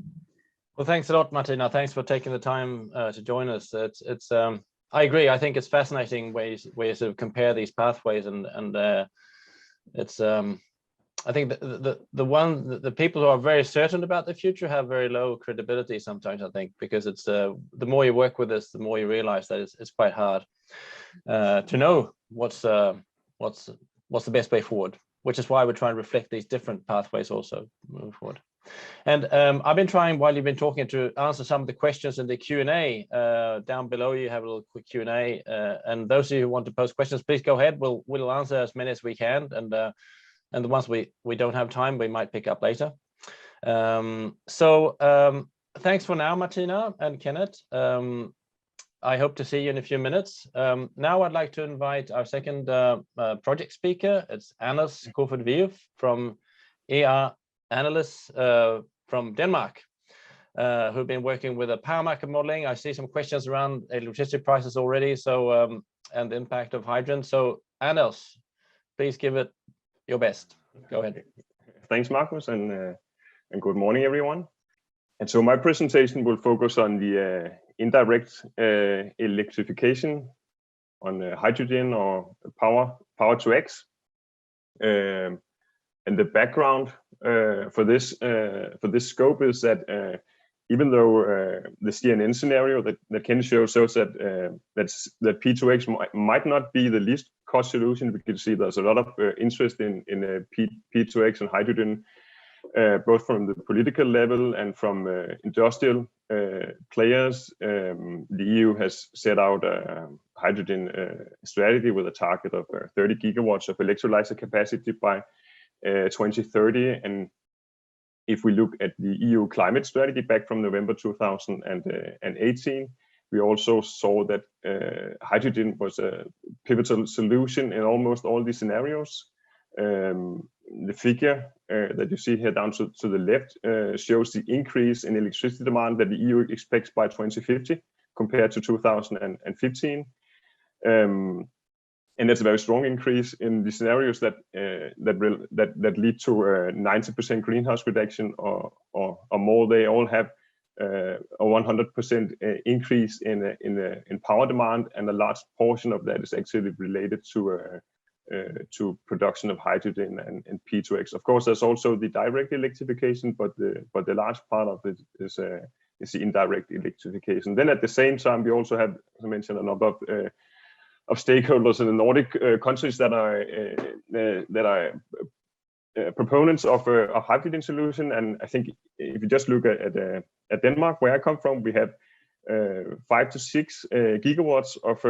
Well, thanks a lot, Martina. Thanks for taking the time to join us. It's I agree. I think it's fascinating ways to compare these pathways, and it's I think the people who are very certain about the future have very low credibility sometimes, I think, because it's the more you work with this, the more you realize that it's quite hard to know what's what's the best way forward, which is why we're trying to reflect these different pathways also moving forward. And I've been trying, while you've been talking, to answer some of the questions in the Q&A. Down below you have a little quick Q&A, and those of you who want to post questions, please go ahead. We'll answer as many as we can, and the ones we don't have time, we might pick up later. Thanks for now, Martina and Kenneth. I hope to see you in a few minutes. Now I'd like to invite our second project speaker. It's Anders Kofod from ER Analysts from Denmark, who've been working with a power market modeling. I see some questions around electricity prices already, so and the impact of hydrogen. So Anders, please give it your best. Go ahead. Thanks, Marcus, and good morning, everyone. And so my presentation will focus on the indirect electrification, on hydrogen or power to X. And the background for this scope is that even though the CNN scenario that Ken shows that P2X might not be the least cost solution, we can see there's a lot of interest in P2X and hydrogen, both from the political level and from industrial players. The EU has set out a hydrogen strategy with a target of 30 gigawatts of electrolyzer capacity by 2030. And if we look at the EU climate strategy back from November 2018, we also saw that hydrogen was a pivotal solution in almost all these scenarios. The figure that you see here down to the left shows the increase in electricity demand that the EU expects by 2050 compared to 2015. And that's a very strong increase in the scenarios that lead to a 90% greenhouse reduction or more. They all have a 100% increase in power demand, and a large portion of that is actually related to production of hydrogen and P2X. Of course, there's also the direct electrification, but the large part of it is the indirect electrification. Then at the same time, we also have, as I mentioned, a number of stakeholders in the Nordic countries that are proponents of a hydrogen solution. And I think if you just look at Denmark, where I come from, we have 5 to 6 gigawatts of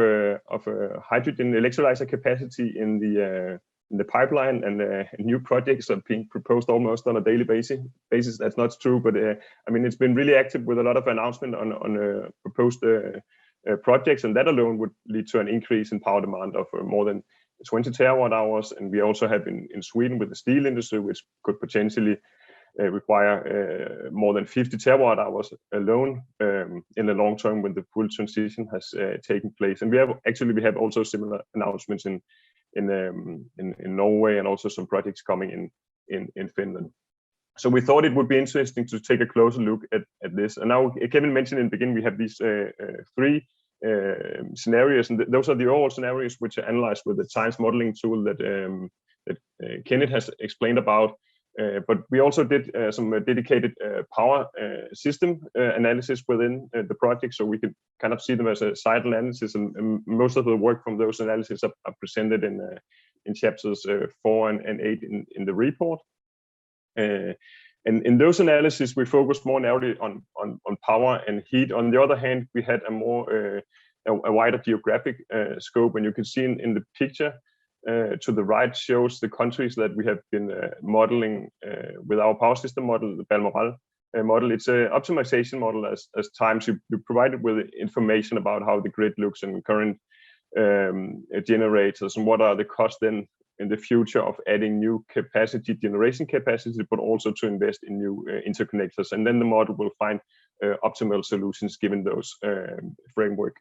hydrogen electrolyzer capacity in the pipeline, and new projects are being proposed almost on a daily basis. That's not true, but I mean, it's been really active with a lot of announcement on proposed projects, and that alone would lead to an increase in power demand of more than 20 terawatt hours. And we also have in Sweden with the steel industry, which could potentially require more than 50 terawatt hours alone in the long term when the full transition has taken place. And we have also similar announcements in Norway, and also some projects coming in Finland. So we thought it would be interesting to take a closer look at this. And now Kevin mentioned in the beginning, we have these 3 scenarios, and those are the overall scenarios which are analyzed with the science modeling tool that Kenneth has explained about. But we also did some dedicated power system analysis within the project, so we could kind of see them as a side analysis, and most of the work from those analyses are presented in chapters 4 and 8 in the report. And in those analyses, we focused more narrowly on power and heat. On the other hand, we had a wider geographic scope, and you can see in the picture to the right shows the countries that we have been modeling with our power system model, the Balmoral model. It's an optimization model as times you provided with information about how the grid looks and current generators, and what are the costs then in the future of adding new generation capacity, but also to invest in new interconnectors. And then the model will find optimal solutions given those framework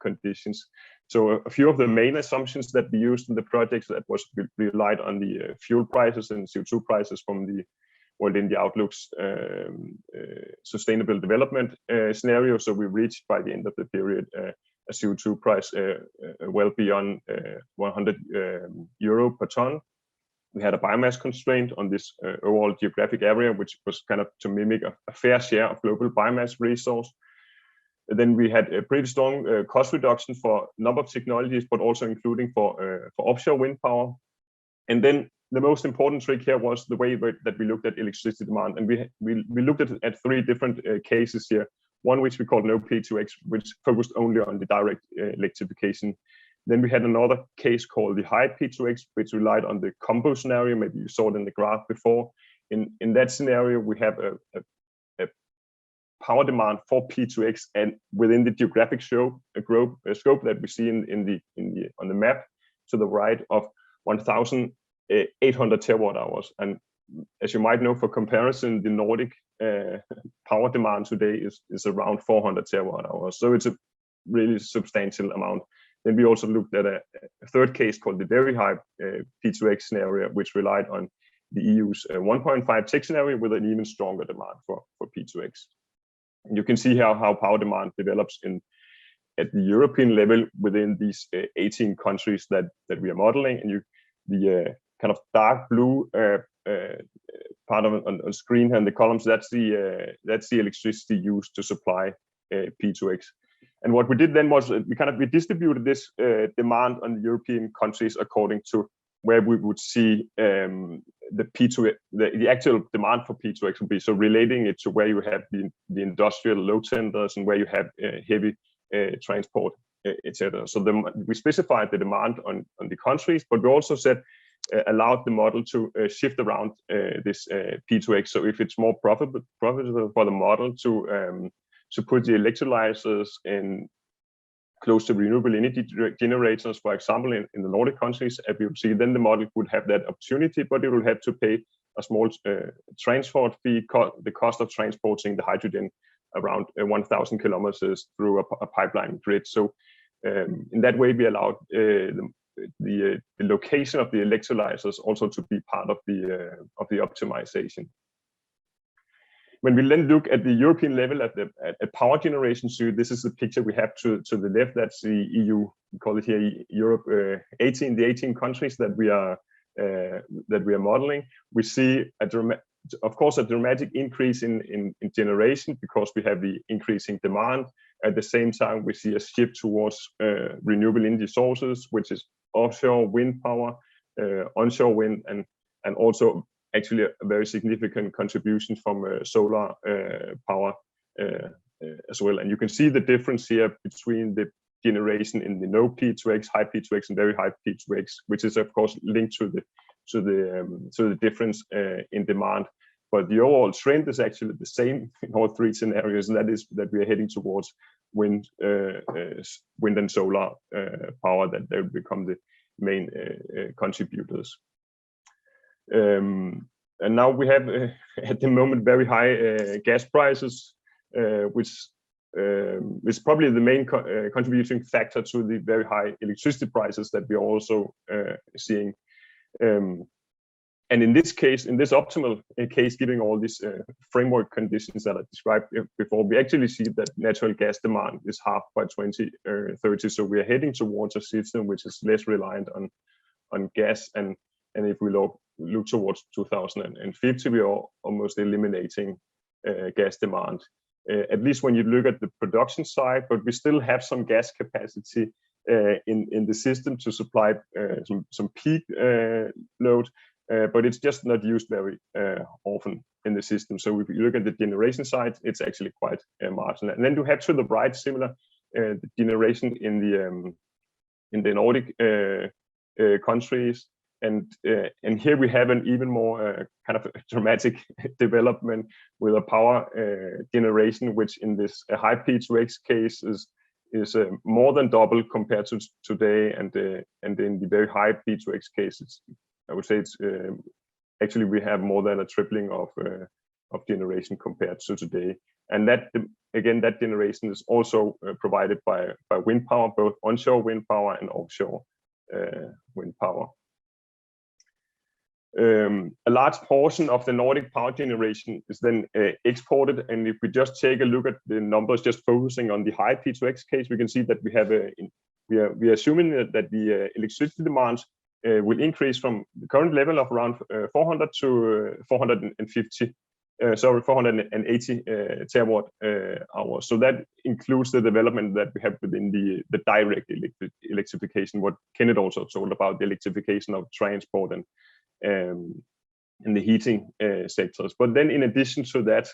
conditions. So a few of the main assumptions that we used in the projects that was relied on the fuel prices and CO2 prices from the World in the Outlook's sustainable development scenario. So we reached by the end of the period a CO2 price well beyond 100 euro per ton. We had a biomass constraint on this overall geographic area, which was kind of to mimic a fair share of global biomass resource. Then we had a pretty strong cost reduction for a number of technologies, but also including for offshore wind power. And then the most important trick here was the way that we looked at electricity demand. And we looked at 3 different cases here. One which we called no P2X, which focused only on the direct electrification. Then we had another case called the high P2X, which relied on the combo scenario. Maybe you saw it in the graph before. In that scenario, we have a power demand for P2X, and within the geographic scope that we see on the map to the right of 1,800 terawatt hours. And as you might know, for comparison, the Nordic power demand today is around 400 terawatt hours. So it's a really substantial amount. Then we also looked at a third case called the very high P2X scenario, which relied on the EU's 1.5 tick scenario with an even stronger demand for P2X. And you can see how power demand develops at the European level within these 18 countries that we are modeling. And the kind of dark blue part on screen here in the columns, that's the electricity used to supply P2X. And what we did then was we distributed this demand on the European countries according to where we would see the actual demand for P2X would be. So relating it to where you have the industrial load centers and where you have heavy transport, etc. So we specified the demand on the countries, but we also said allowed the model to shift around this P2X. So if it's more profitable for the model to put the electrolyzers in close to renewable energy generators, for example, in the Nordic countries, as we would see, then the model would have that opportunity, but it would have to pay a small transport fee, the cost of transporting the hydrogen around 1,000 kilometers through a pipeline grid. So in that way, we allowed the location of the electrolyzers also to be part of the optimization. When we then look at the European level at power generation, so this is the picture we have to the left. That's the EU. We call it here Europe 18. The 18 countries that we are modeling. We see of course a dramatic increase in generation because we have the increasing demand. At the same time, we see a shift towards renewable energy sources, which is offshore wind power, onshore wind, and also actually a very significant contribution from solar power as well. And you can see the difference here between the generation in the no P2X, high P2X, and very high P2X, which is of course linked to the difference in demand. But the overall trend is actually the same in all 3 scenarios, and that is that we are heading towards wind and solar power, that they will become the main contributors. And now we have at the moment very high gas prices, which is probably the main contributing factor to the very high electricity prices that we are also seeing. And in this case, in this optimal case, given all these framework conditions that I described before, we actually see that natural gas demand is half by 2030. So we are heading towards a system which is less reliant on gas. And if we look towards 2050, we are almost eliminating gas demand, at least when you look at the production side. But we still have some gas capacity in the system to supply some peak load. But it's just not used very often in the system. So if you look at the generation side, it's actually quite marginal. And then you have to the right similar generation in the Nordic countries, and here we have an even more kind of dramatic development with a power generation, which in this high P2X case is more than double compared to today, and in the very high P2X cases, I would say it's actually we have more than a tripling of generation compared to today. And that again, that generation is also provided by wind power, both onshore wind power and offshore wind power. A large portion of the Nordic power generation is then exported, and if we just take a look at the numbers, just focusing on the high P2X case, we can see that we are assuming that the electricity demand will increase from the current level of around 400 to 450 480 terawatt hours. So that includes the development that we have within the direct electrification, what Kenneth also told about, the electrification of transport and the heating sectors. But then in addition to that,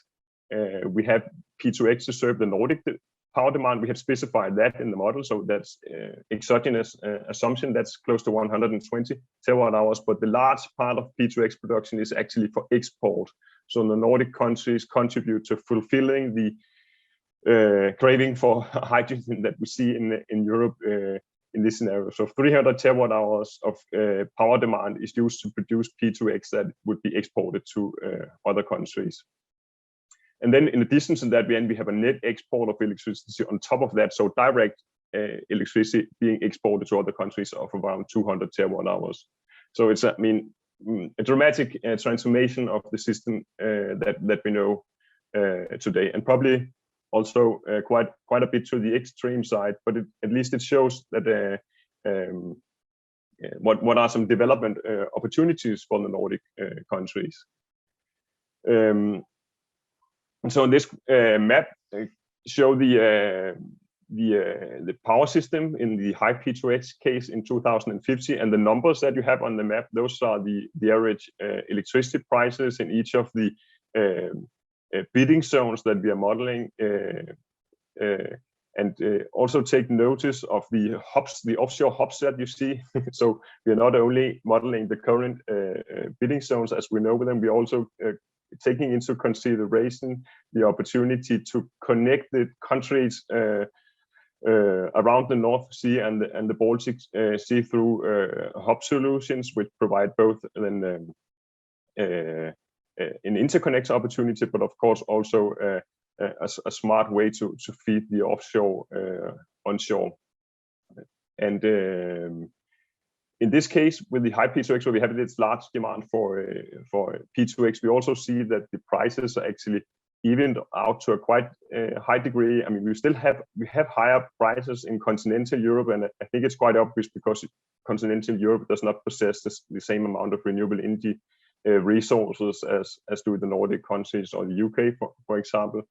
we have P2X to serve the Nordic power demand. We have specified that in the model, so that's exogenous assumption, that's close to 120 terawatt hours, but the large part of P2X production is actually for export. So the Nordic countries contribute to fulfilling the craving for hydrogen that we see in Europe in this scenario. So 300 terawatt hours of power demand is used to produce P2X that would be exported to other countries. And then in addition to that, we have a net export of electricity on top of that. So direct electricity being exported to other countries of around 200 terawatt hours. So it's, I mean, a dramatic transformation of the system that we know today, and probably also quite a bit to the extreme side. But at least it shows that what are some development opportunities for the Nordic countries. And so in this map show the power system in the high P2X case in 2050, and the numbers that you have on the map, those are the average electricity prices in each of the bidding zones that we are modeling, and also take notice of the hubs, the offshore hubs that you see. So we are not only modeling the current bidding zones as we know them, we are also taking into consideration the opportunity to connect the countries around the North Sea and the Baltic Sea through hub solutions, which provide both an interconnect opportunity, but of course also a smart way to feed the offshore onshore. And in this case, with the high P2X, where we have this large demand for P2X, we also see that the prices are actually evened out to a quite high degree. I mean, we have higher prices in continental Europe, and I think it's quite obvious because continental Europe does not possess the same amount of renewable energy resources as do the Nordic countries or the UK, for example.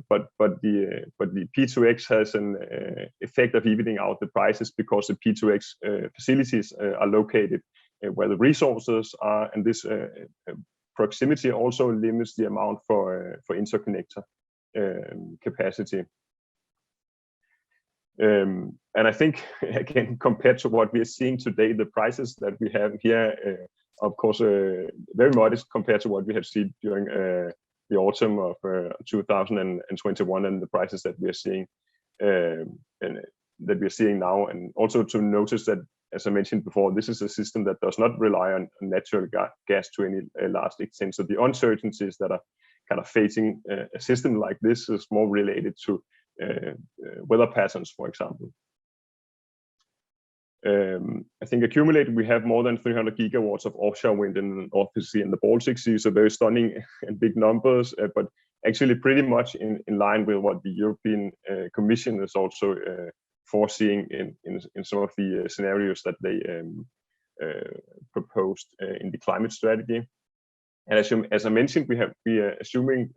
But the P2X has an effect of evening out the prices because the P2X facilities are located where the resources are, and this proximity also limits the amount for interconnector capacity. And I think, again, compared to what we are seeing today, the prices that we have here, of course, very modest compared to what we have seen during the autumn of 2021 and the prices that we are seeing now. And also to notice that, as I mentioned before, this is a system that does not rely on natural gas to any large extent. So the uncertainties that are kind of facing a system like this is more related to weather patterns, for example. I think accumulated, we have more than 300 gigawatts of offshore wind in the North Sea and the Baltic Sea, so very stunning and big numbers, but actually pretty much in line with what the European Commission is also foreseeing in some of the scenarios that they proposed in the climate strategy. And as I mentioned, we are assuming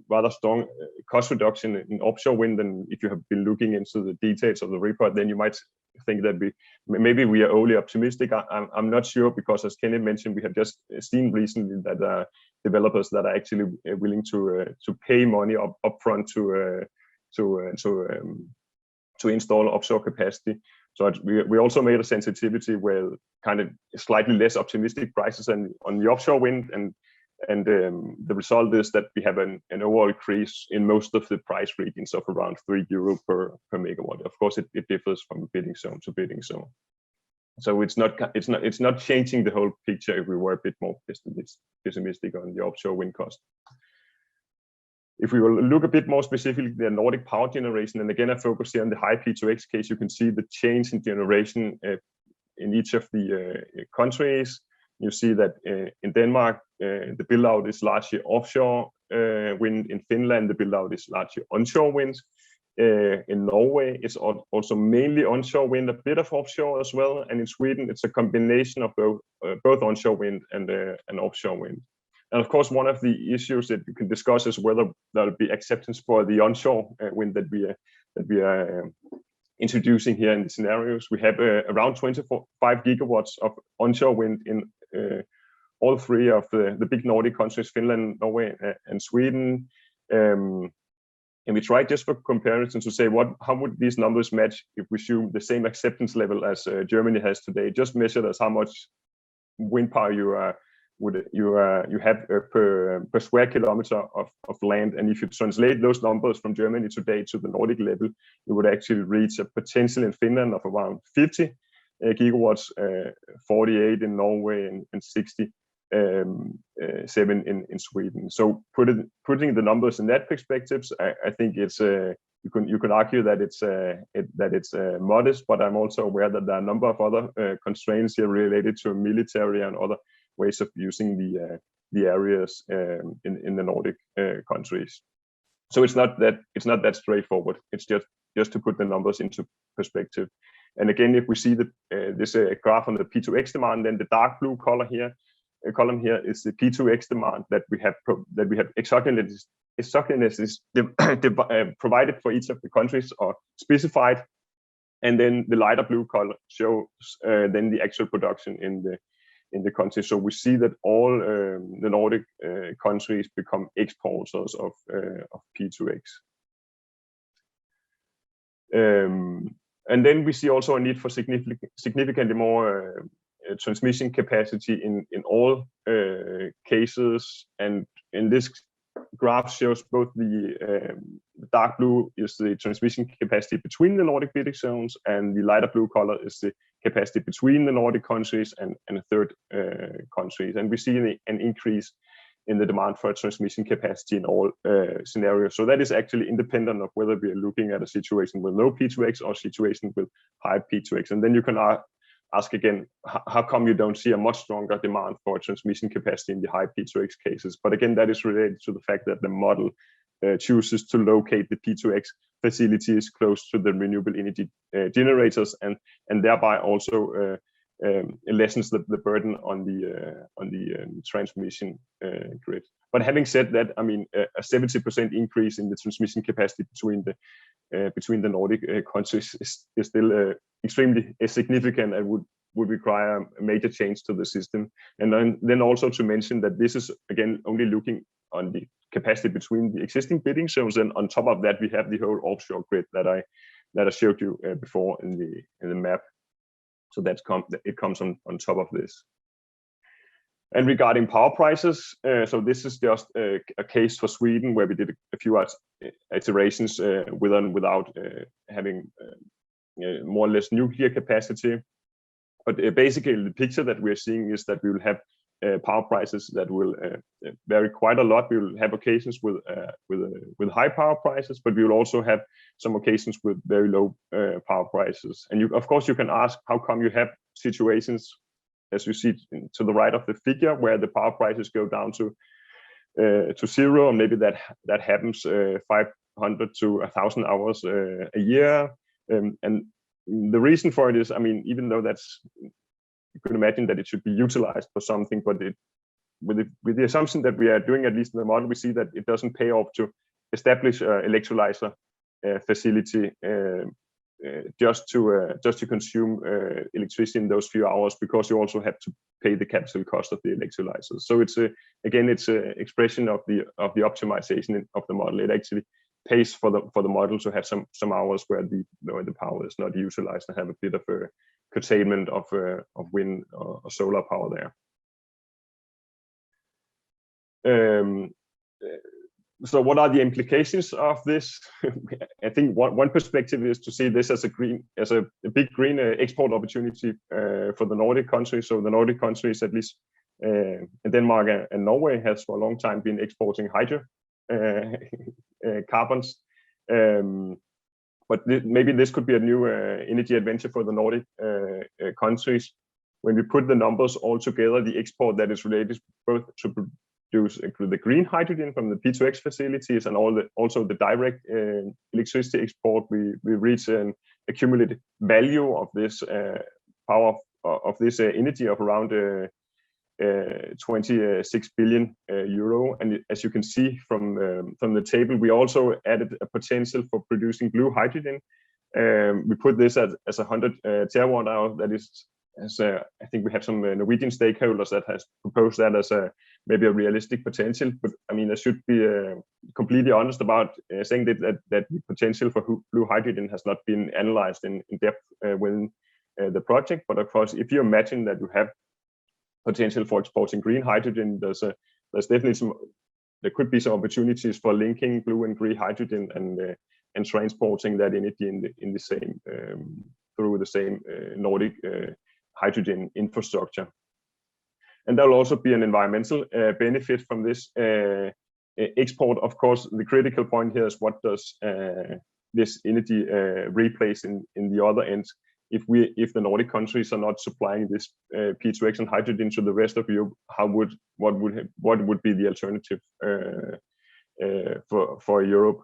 rather strong cost reduction in offshore wind. And if you have been looking into the details of the report, then you might think that maybe we are overly optimistic. I'm not sure, because as Kenneth mentioned, we have just seen recently that developers that are actually willing to pay money upfront to install offshore capacity. So we also made a sensitivity where kind of slightly less optimistic prices on the offshore wind, and the result is that we have an overall increase in most of the price regions of around €3 per megawatt. Of course, it differs from bidding zone to bidding zone. So it's not changing the whole picture if we were a bit more pessimistic on the offshore wind cost. If we will look a bit more specifically at the Nordic power generation, and again I focus here on the high P2X case, you can see the change in generation in each of the countries. You see that in Denmark, the build-out is largely offshore wind. In Finland, the build-out is largely onshore wind. In Norway, it's also mainly onshore wind, a bit of offshore as well. And in Sweden, it's a combination of both onshore wind and offshore wind. And of course, one of the issues that you can discuss is whether there'll be acceptance for the onshore wind that we are introducing here in the scenarios. We have around 25 gigawatts of onshore wind in all three of the big Nordic countries, Finland, Norway, and Sweden. And we tried, just for comparison, to say how would these numbers match if we assume the same acceptance level as Germany has today, just measured as how much wind power you have per square kilometer of land. And if you translate those numbers from Germany today to the Nordic level, you would actually reach a potential in Finland of around 50 gigawatts, 48 in Norway, and 67 in Sweden. So putting the numbers in that perspective, I think it's you can argue that it's modest, but I'm also aware that there are a number of other constraints here related to military and other ways of using the areas in the Nordic countries. So it's not that straightforward. It's just to put the numbers into perspective. And again, if we see this graph on the P2X demand, then the dark blue column here is the P2X demand that we have exogenous is provided for each of the countries or specified, and then the lighter blue color shows then the actual production in the country. So we see that all the Nordic countries become exporters of P2X. And then we see also a need for significantly more transmission capacity in all cases. And in this graph shows both the dark blue is the transmission capacity between the Nordic bidding zones, and the lighter blue color is the capacity between the Nordic countries and third countries. And we see an increase in the demand for transmission capacity in all scenarios. So that is actually independent of whether we are looking at a situation with no P2X or a situation with high P2X. And then you can ask again, how come you don't see a much stronger demand for transmission capacity in the high P2X cases? But again, that is related to the fact that the model chooses to locate the P2X facilities close to the renewable energy generators, and thereby also lessens the burden on the transmission grid. But having said that, I mean, a 70% increase in the transmission capacity between the Nordic countries is still extremely significant and would require a major change to the system. And then also to mention that this is again only looking on the capacity between the existing bidding zones, and on top of that we have the whole offshore grid that I showed you before in the map. So it comes on top of this. And regarding power prices, so this is just a case for Sweden where we did a few iterations with and without having more or less nuclear capacity. But basically the picture that we're seeing is that we will have power prices that will vary quite a lot. We will have occasions with high power prices, but we will also have some occasions with very low power prices. And of course you can ask, how come you have situations, as you see to the right of the figure, where the power prices go down to zero, and maybe that happens 500 to 1,000 hours a year. And the reason for it is, I mean, even though you can imagine that it should be utilized for something, but with the assumption that we are doing, at least in the model, we see that it doesn't pay off to establish an electrolyzer facility just to consume electricity in those few hours, because you also have to pay the capital cost of the electrolyzers. So it's an expression of the optimization of the model. It actually pays for the model to have some hours where the power is not utilized and have a bit of a curtailment of wind or solar power there. So what are the implications of this? I think one perspective is to see this as a big green export opportunity for the Nordic countries. So the Nordic countries, at least Denmark and Norway, has for a long time been exporting hydrocarbons. But maybe this could be a new energy adventure for the Nordic countries. When we put the numbers all together, the export that is related both to produce the green hydrogen from the P2X facilities and also the direct electricity export, we reach an accumulated value of this power of this energy of around 26 billion euro. And as you can see from the table, we also added a potential for producing blue hydrogen. We put this as 100 terawatt hour. That is, I think we have some Norwegian stakeholders that has proposed that as maybe a realistic potential. But I mean, I should be completely honest about saying that the potential for blue hydrogen has not been analyzed in depth within the project. But of course, if you imagine that you have potential for exporting green hydrogen, there's definitely there could be some opportunities for linking blue and green hydrogen and transporting that energy in the same through the same Nordic hydrogen infrastructure. And there will also be an environmental benefit from this export. Of course, the critical point here is what does this energy replace in the other end? If the Nordic countries are not supplying this P2X and hydrogen to the rest of Europe, what would be the alternative for Europe?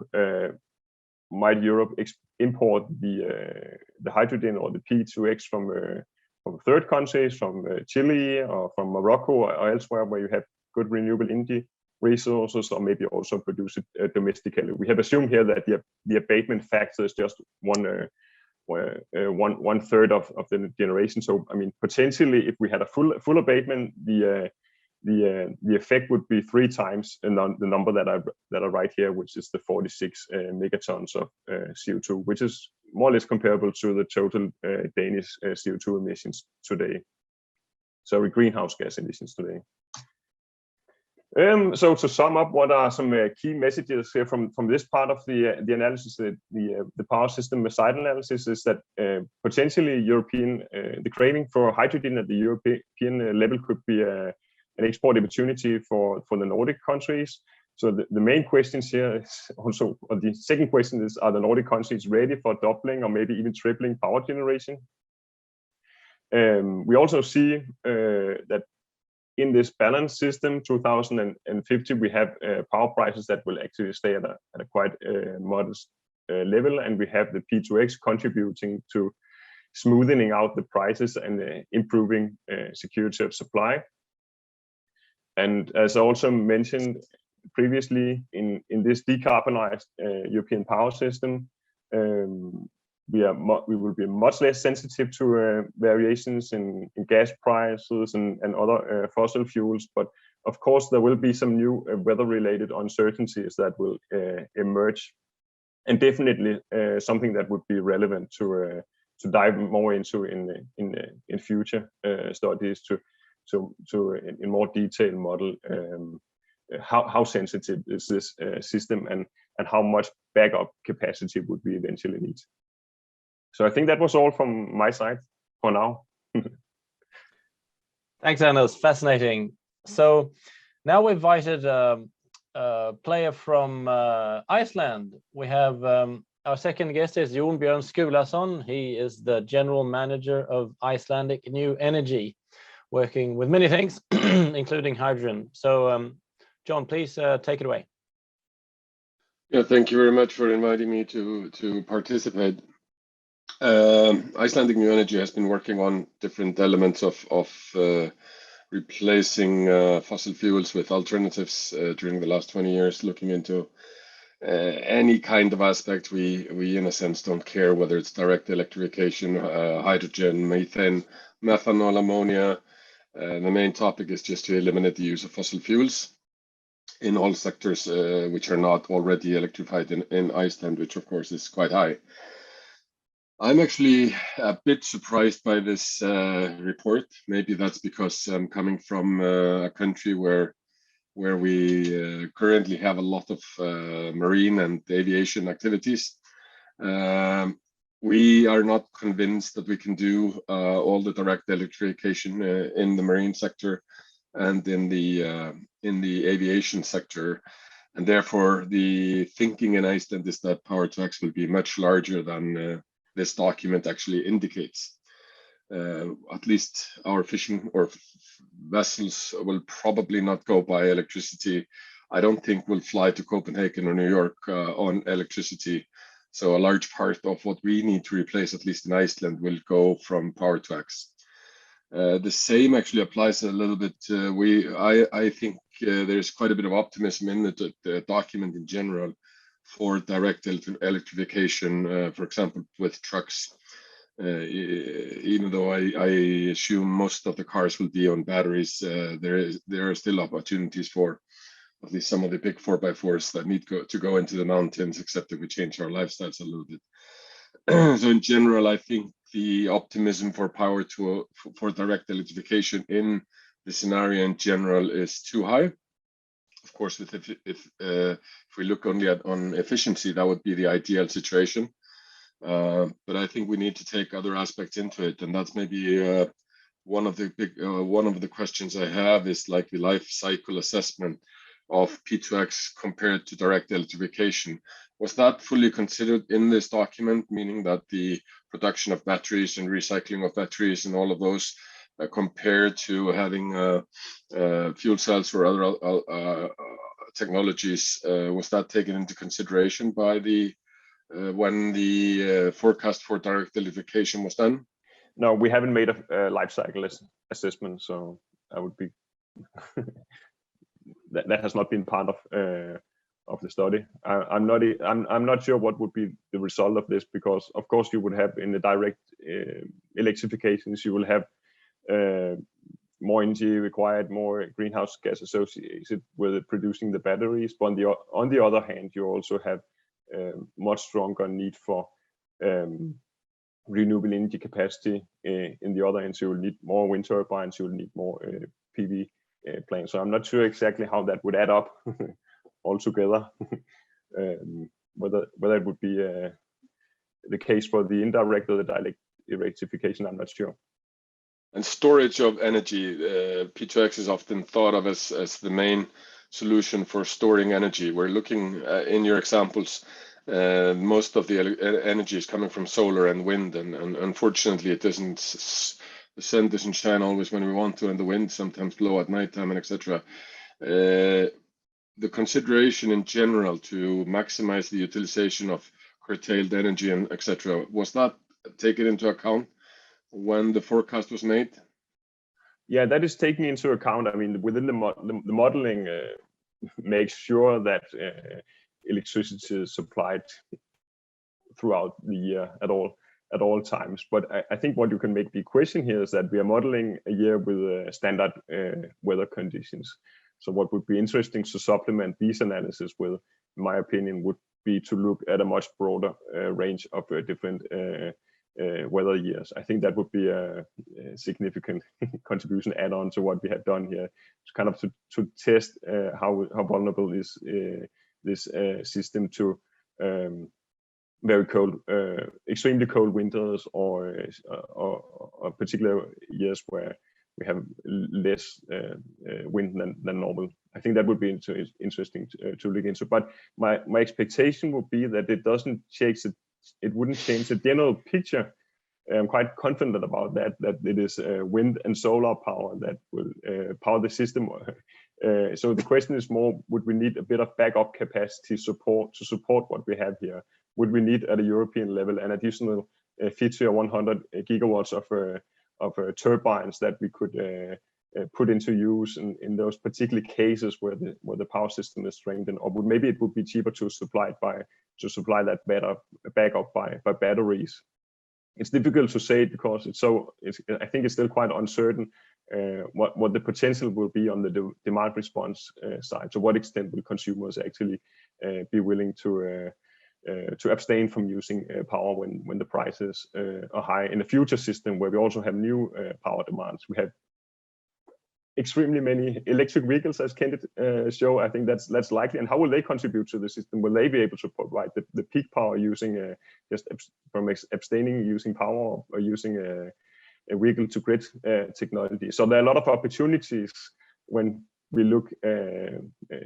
Might Europe import the hydrogen or the P2X from third countries, from Chile or from Morocco or elsewhere where you have good renewable energy resources, or maybe also produce it domestically? We have assumed here that the abatement factor is just one third of the generation. So I mean, potentially, if we had a full abatement, the effect would be 3 times the number that I write here, which is the 46 megatons of CO2, which is more or less comparable to the total Danish CO2 emissions today. Sorry, greenhouse gas emissions today. So to sum up, what are some key messages here from this part of the analysis, the power system side analysis, is that potentially the craving for hydrogen at the European level could be an export opportunity for the Nordic countries. So the main questions here is also, or the second question is, are the Nordic countries ready for doubling or maybe even tripling power generation? We also see that in this balanced system, 2050, we have power prices that will actually stay at a quite modest level, and we have the P2X contributing to smoothing out the prices and improving security of supply. And as I also mentioned previously, in this decarbonized European power system, we will be much less sensitive to variations in gas prices and other fossil fuels. But of course, there will be some new weather-related uncertainties that will emerge, and definitely something that would be relevant to dive more into in future studies to in more detail model how sensitive is this system and how much backup capacity would we eventually need. So I think that was all from my side for now. Thanks, Anders. Fascinating. So now we invited a player from Iceland. We have our second guest is Jon Björn Skulason. He is the general manager of Icelandic New Energy, working with many things, including hydrogen. So, John, please take it away. Yeah, thank you very much for inviting me to participate. Icelandic New Energy has been working on different elements of replacing fossil fuels with alternatives during the last 20 years, looking into any kind of aspect. We in a sense don't care whether it's direct electrification, hydrogen, methane, methanol, ammonia. The main topic is just to eliminate the use of fossil fuels in all sectors which are not already electrified in Iceland, which of course is quite high. I'm actually a bit surprised by this report. Maybe that's because I'm coming from a country where we currently have a lot of marine and aviation activities. We are not convinced that we can do all the direct electrification in the marine sector and in the aviation sector, and therefore the thinking in Iceland is that Power-to-X will be much larger than this document actually indicates. At least our fishing or vessels will probably not go by electricity. I don't think we'll fly to Copenhagen or New York on electricity. So a large part of what we need to replace, at least in Iceland, will go from Power-to-X. The same actually applies a little bit. I think there's quite a bit of optimism in the document in general for direct electrification, for example, with trucks. Even though I assume most of the cars will be on batteries, there are still opportunities for at least some of the big 4x4s that need to go into the mountains, except if we change our lifestyles a little bit. So in general, I think the optimism for power for direct electrification in the scenario in general is too high. Of course, if we look only on efficiency, that would be the ideal situation. But I think we need to take other aspects into it, and that's maybe one of the questions I have is like the life cycle assessment of P2X compared to direct electrification. Was that fully considered in this document, meaning that the production of batteries and recycling of batteries and all of those compared to having fuel cells or other technologies, was that taken into consideration by the when the forecast for direct electrification was done? No, we haven't made a life cycle assessment, so I would be that has not been part of the study. I'm not sure what would be the result of this, because of course you would have in the direct electrifications, you will have more energy required, more greenhouse gas associated with producing the batteries. But on the other hand, you also have much stronger need for renewable energy capacity in the other end. So you will need more wind turbines, you will need more PV plants. So I'm not sure exactly how that would add up altogether. Whether it would be the case for the indirect or the direct electrification, I'm not sure. And storage of energy, P2X is often thought of as the main solution for storing energy. We're looking in your examples, most of the energy is coming from solar and wind, and unfortunately it doesn't, the sun doesn't shine always when we want to, and the wind sometimes blow at nighttime, and etc. The consideration in general to maximize the utilization of curtailed energy and etc. was that taken into account when the forecast was made? Yeah, that is taken into account. I mean, within the modeling makes sure that electricity is supplied throughout the year at all times. But I think what you can make the question here is that we are modeling a year with standard weather conditions. So what would be interesting to supplement these analysis with, in my opinion, would be to look at a much broader range of different weather years. I think that would be a significant contribution add-on to what we have done here, to kind of to test how vulnerable is this system to very cold, extremely cold winters, or particular years where we have less wind than normal. I think that would be interesting to look into. But my expectation would be that it doesn't change it wouldn't change the general picture. I'm quite confident about that it is wind and solar power that will power the system. So the question is more, would we need a bit of backup capacity to support what we have here? Would we need at a European level an additional 50 or 100 gigawatts of turbines that we could put into use in those particular cases where the power system is strengthened? Or maybe it would be cheaper to supply that better backup by batteries. It's difficult to say because I think it's still quite uncertain what the potential will be on the demand response side. To what extent will consumers actually be willing to abstain from using power when the prices are high in the future system, where we also have new power demands. We have extremely many electric vehicles, as Kenneth show. I think that's likely. And how will they contribute to the system? Will they be able to provide the peak power using just from abstaining using power, or using a vehicle to grid technology? So there are a lot of opportunities when we look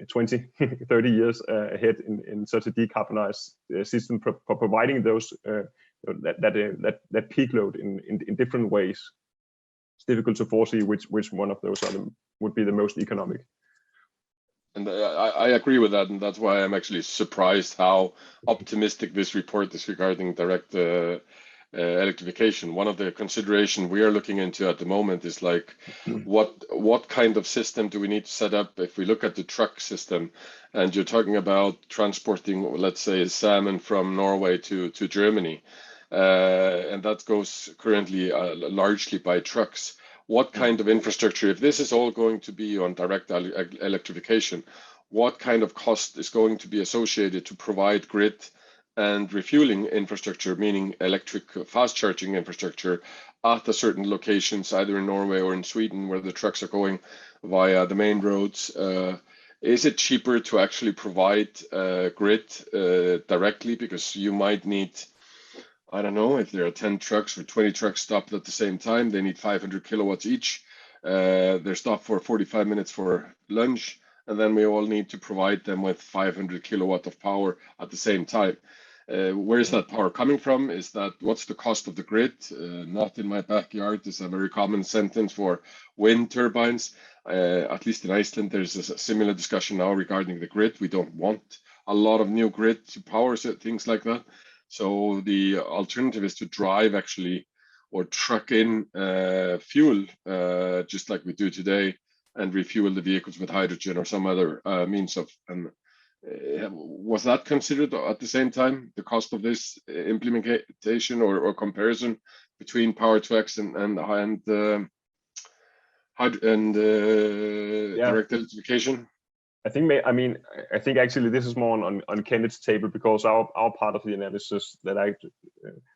20, 30 years ahead in such a decarbonized system for providing those that peak load in different ways. It's difficult to foresee which one of those would be the most economic. And I agree with that, and that's why I'm actually surprised how optimistic this report is regarding direct electrification. One of the consideration we are looking into at the moment is like, what kind of system do we need to set up? If we look at the truck system, and you're talking about transporting, let's say, salmon from Norway to Germany, and that goes currently largely by trucks. What kind of infrastructure, if this is all going to be on direct electrification, what kind of cost is going to be associated to provide grid and refueling infrastructure, meaning electric fast charging infrastructure at the certain locations, either in Norway or in Sweden, where the trucks are going via the main roads? Is it cheaper to actually provide grid directly? Because you might need, I don't know, if there are 10 trucks or 20 trucks stopped at the same time, they need 500 kilowatts each. They're stopped for 45 minutes for lunch, and then we all need to provide them with 500 kilowatt of power at the same time. Where is that power coming from? Is that, what's the cost of the grid? Not in my backyard is a very common sentence for wind turbines. At least in Iceland, there's a similar discussion now regarding the grid. We don't want a lot of new grid to power things like that. So the alternative is to drive actually, or truck in fuel, just like we do today, and refuel the vehicles with hydrogen or some other means of. Was that considered at the same time, the cost of this implementation or comparison between Power-to-X and direct electrification? I think actually this is more on Kenneth's table, because our part of the analysis that I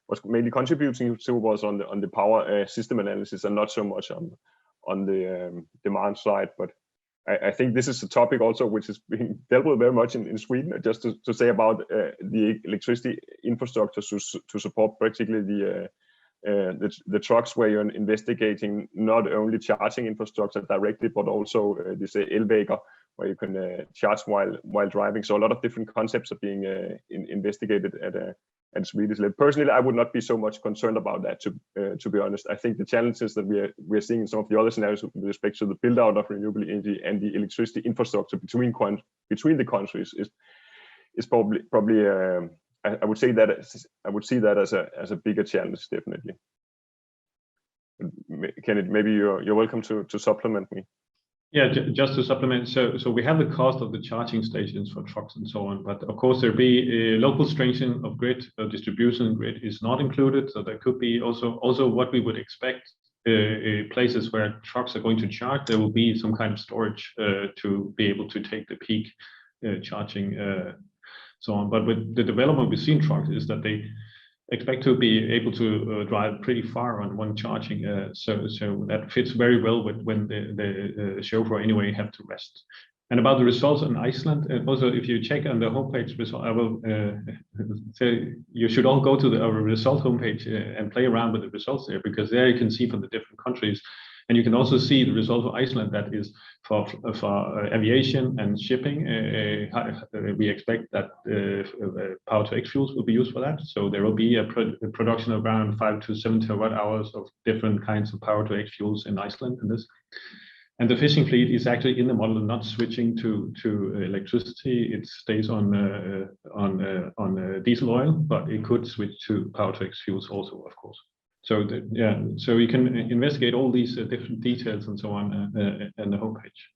was mainly contributing to was on the power system analysis, and not so much on the demand side. But I think this is a topic also which is being dealt with very much in Sweden. Just to say about the electricity infrastructure to support particularly the trucks, where you're investigating not only charging infrastructure directly, but also this elvægger, where you can charge while driving. So a lot of different concepts are being investigated at Swedish level. Personally, I would not be so much concerned about that, to be honest. I think the challenges that we're seeing in some of the other scenarios with respect to the build out of renewable energy and the electricity infrastructure between the countries is probably I would say that I would see that as a bigger challenge, definitely. Kenneth, maybe you're welcome to supplement me. Yeah, just to supplement, so we have the cost of the charging stations for trucks and so on, but of course there be a local strengthening of grid, distribution grid is not included, so there could be also what we would expect, places where trucks are going to charge, there will be some kind of storage to be able to take the peak charging, so on. But with the development we see in trucks is that they expect to be able to drive pretty far on one charging, so that fits very well with when the chauffeur anyway have to rest. And about the results in Iceland, also if you check on the homepage result, I will say you should all go to our result homepage and play around with the results there, because there you can see from the different countries. And you can also see the result of Iceland, that is for aviation and shipping. We expect that Power-to-X fuels will be used for that. So there will be a production of around 5 to 7 terawatt hours of different kinds of Power-to-X fuels in Iceland in this. And the fishing fleet is actually in the model not switching to electricity. It stays on diesel oil, but it could switch to Power-to-X fuels also, of course. So so you can investigate all these different details and so on on the homepage.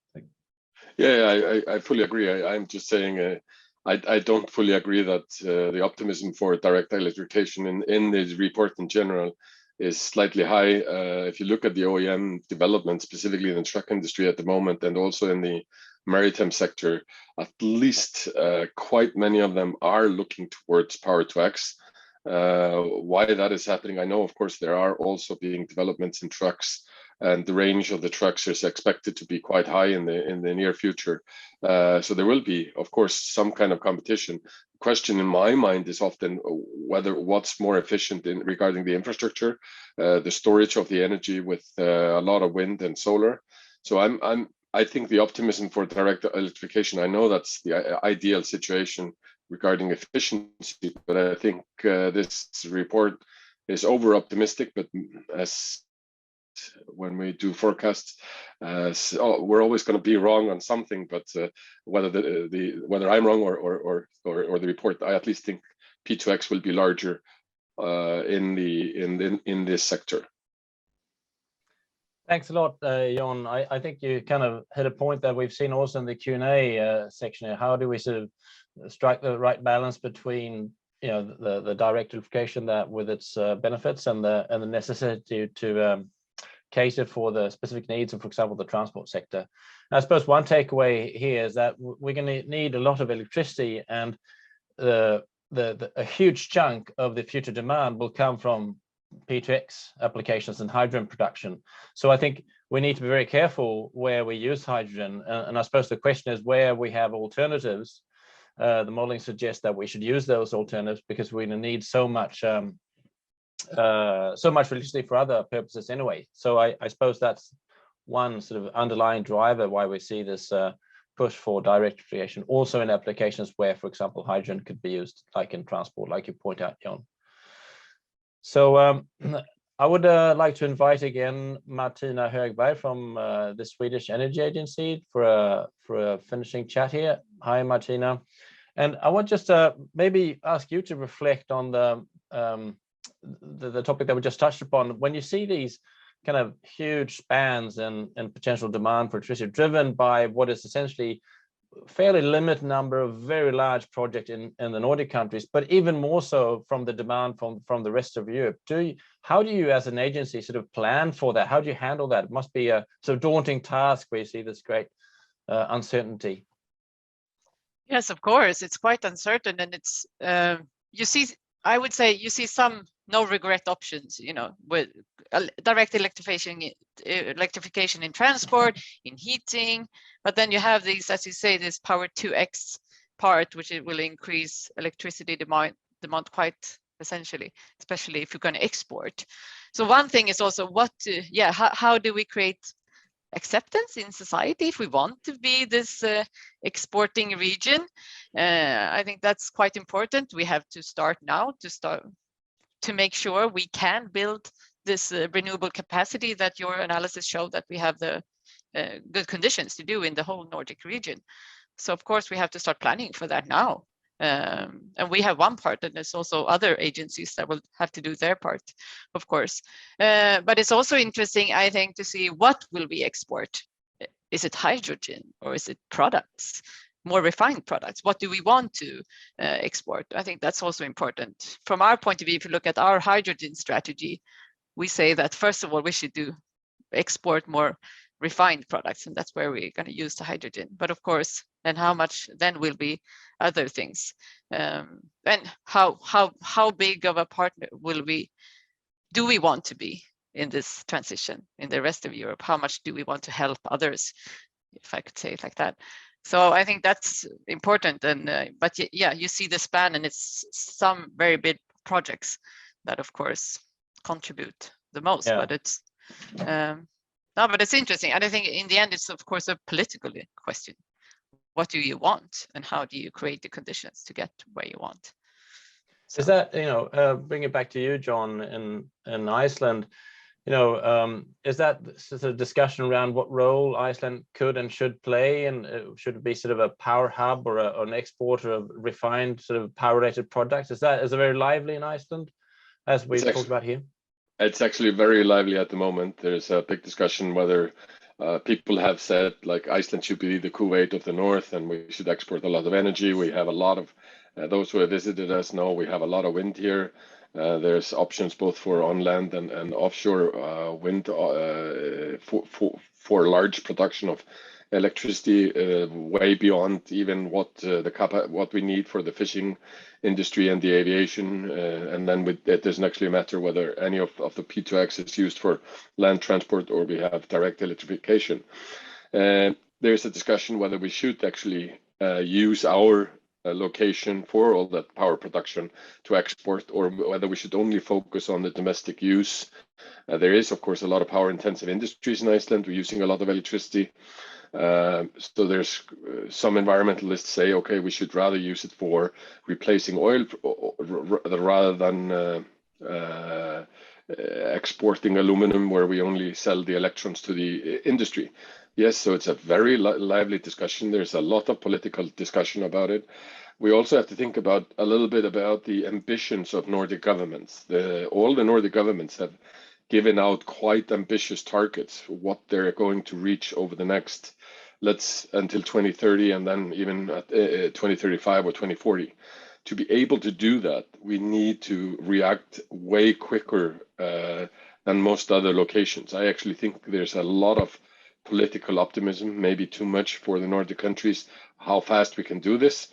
Yeah, I fully agree. I'm just saying I don't fully agree that the optimism for direct electrification in the report in general is slightly high. If you look at the OEM development, specifically in the truck industry at the moment, and also in the maritime sector, at least quite many of them are looking towards Power-to-X. Why that is happening, I know, of course, there are also being developments in trucks, and the range of the trucks is expected to be quite high in the near future. So there will be, of course, some kind of competition. The question in my mind is often what's more efficient regarding the infrastructure, the storage of the energy with a lot of wind and solar. So I think the optimism for direct electrification, I know that's the ideal situation regarding efficiency, but I think this report is over optimistic. But as when we do forecasts, we're always going to be wrong on something. But whether whether I'm wrong or the report, I at least think P2X will be larger in this sector. Thanks a lot, Jon. I think you kind of hit a point that we've seen also in the Q&A section here. How do we sort of strike the right balance between the direct electrification that with its benefits and the necessity to cater for the specific needs of, for example, the transport sector. And I suppose one takeaway here is that we're going to need a lot of electricity, and a huge chunk of the future demand will come from P2X applications and hydrogen production. So I think we need to be very careful where we use hydrogen. And I suppose the question is where we have alternatives. The modeling suggests that we should use those alternatives because we need so much electricity for other purposes anyway. So I suppose that's one sort of underlying driver why we see this push for direct electrification, also in applications where, for example, hydrogen could be used, like in transport, like you point out, Jon. So I would like to invite again Martina Högberg from the Swedish Energy Agency for a finishing chat here. Hi, Martina. And I want just maybe ask you to reflect on the topic that we just touched upon. When you see these kind of huge spans and potential demand for electricity driven by what is essentially fairly limited number of very large projects in the Nordic countries, but even more so from the demand from the rest of Europe. How do you as an agency sort of plan for that? How do you handle that? It must be a sort of daunting task where you see this great uncertainty. Yes, of course, it's quite uncertain, and it's I would say you see some no regret options, with direct electrification in transport, in heating, but then you have these, as you say, this power 2x part, which it will increase electricity demand quite essentially, especially if you're going to export. So one thing is also how do we create acceptance in society if we want to be this exporting region? I think that's quite important. We have to start now to make sure we can build this renewable capacity that your analysis showed that we have the good conditions to do in the whole Nordic region. So of course we have to start planning for that now. And we have one part, and there's also other agencies that will have to do their part, of course. But it's also interesting, I think, to see what will we export. Is it hydrogen or is it products, more refined products? What do we want to export? I think that's also important. From our point of view, if you look at our hydrogen strategy, we say that first of all, we should export more refined products, and that's where we're going to use the hydrogen. But of course, then how much then will be other things, and how big of a partner do we want to be in this transition in the rest of Europe? How much do we want to help others, if I could say it like that? So I think that's important. And but yeah, you see the span, and it's some very big projects that of course contribute the most. Yeah. But it's no, but it's interesting. And I think in the end, it's of course a political question. What do you want, and how do you create the conditions to get where you want? So. Is that, bring it back to you, Jon, in Iceland, is that sort of discussion around what role Iceland could and should play, and should it be sort of a power hub or an exporter of refined sort of power-related products? Is it very lively in Iceland, as we talked about here? It's actually very lively at the moment. There's a big discussion whether people have said like Iceland should be the Kuwait of the North, and we should export a lot of energy. We have a lot of those who have visited us know we have a lot of wind here. There's options both for on land and offshore wind for large production of electricity, way beyond even what we need for the fishing industry and the aviation. And then it doesn't actually matter whether any of the P2X is used for land transport or we have direct electrification. There's a discussion whether we should actually use our location for all that power production to export, or whether we should only focus on the domestic use. There is, of course, a lot of power intensive industries in Iceland. We're using a lot of electricity. So there's some environmentalists say, okay, we should rather use it for replacing oil rather than exporting aluminum, where we only sell the electrons to the industry. Yes, so it's a very lively discussion. There's a lot of political discussion about it. we also have to think about a little bit about the ambitions of Nordic governments. All the Nordic governments have given out quite ambitious targets for what they're going to reach over the next, until 2030, and then even at 2035 or 2040. To be able to do that, we need to react way quicker than most other locations. I actually think there's a lot of political optimism, maybe too much for the Nordic countries, how fast we can do this.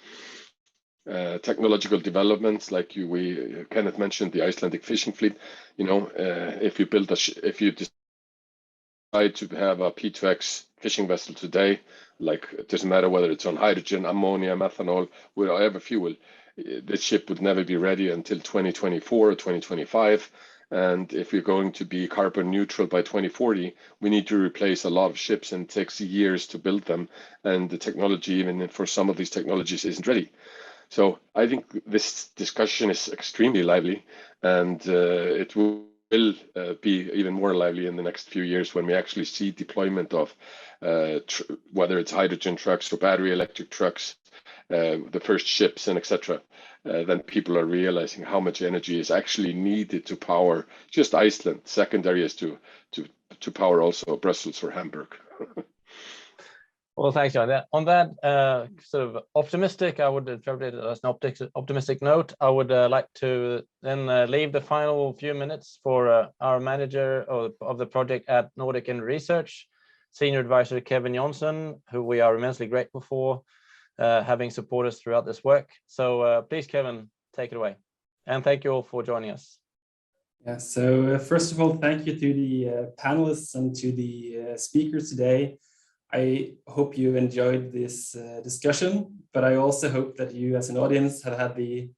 Technological developments, like Kenneth mentioned, the Icelandic fishing fleet. If you decide to have a P2X fishing vessel today, like it doesn't matter whether it's on hydrogen, ammonia, methanol, whatever fuel, this ship would never be ready until 2024 or 2025. And if we're going to be carbon neutral by 2040, we need to replace a lot of ships, and it takes years to build them. And the technology, even for some of these technologies, isn't ready. So I think this discussion is extremely lively, and it will be even more lively in the next few years when we actually see deployment of whether it's hydrogen trucks or battery electric trucks, the first ships, and etc. Then people are realizing how much energy is actually needed to power just Iceland. Secondary is to power also Brussels or Hamburg. Well, thanks, John. On that sort of optimistic, I would interpret it as an optimistic note. I would like to then leave the final few minutes for our manager of the project at Nordic Energy Research, Senior Advisor Kevin Johnson, who we are immensely grateful for having supported us throughout this work. So please, Kevin, take it away. And thank you all for joining us. Yeah, so first of all, thank you to the panelists and to the speakers today. I hope you enjoyed this discussion, but I also hope that you as an audience have had the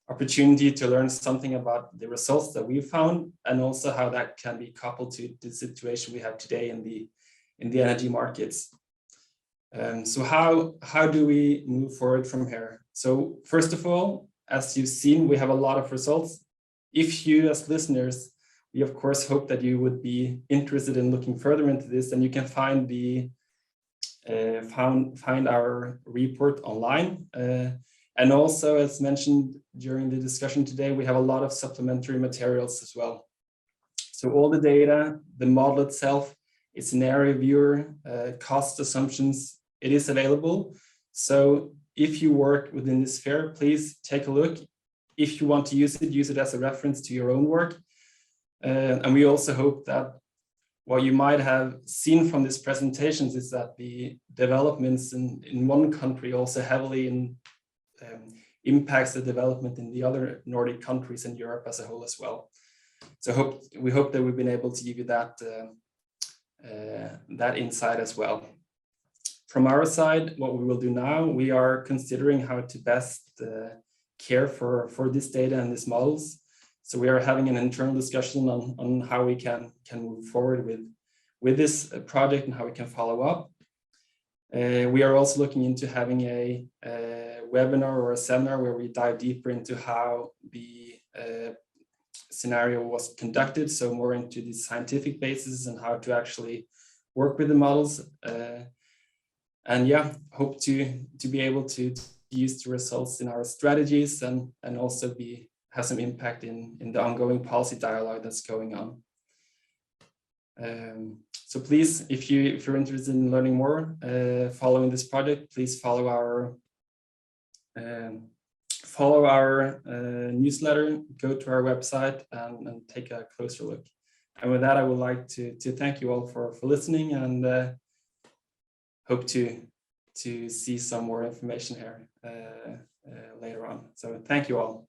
opportunity to learn something about the results that we found, and also how that can be coupled to the situation we have today in the energy markets. So how do we move forward from here? So first of all, as you've seen, we have a lot of results. If you as listeners, we of course hope that you would be interested in looking further into this, and you can find find our report online. And also, as mentioned during the discussion today, we have a lot of supplementary materials as well. So all the data, the model itself, its scenario viewer, cost assumptions, it is available. So if you work within this sphere, please take a look. If you want to use it as a reference to your own work. And we also hope that what you might have seen from these presentations is that the developments in one country also heavily impacts the development in the other Nordic countries and Europe as a whole as well. So we hope that we've been able to give you that insight as well. From our side, what we will do now, we are considering how to best care for this data and these models. So we are having an internal discussion on how we can move forward with this project and how we can follow up. We are also looking into having a webinar or a seminar where we dive deeper into how the scenario was conducted, so more into the scientific basis and how to actually work with the models. And yeah, hope to be able to use the results in our strategies and also have some impact in the ongoing policy dialogue that's going on. So please, if you're interested in learning more, following this project, please follow our newsletter, go to our website and take a closer look. And with that, I would like to thank you all for listening, and hope to see some more information here later on. So thank you all.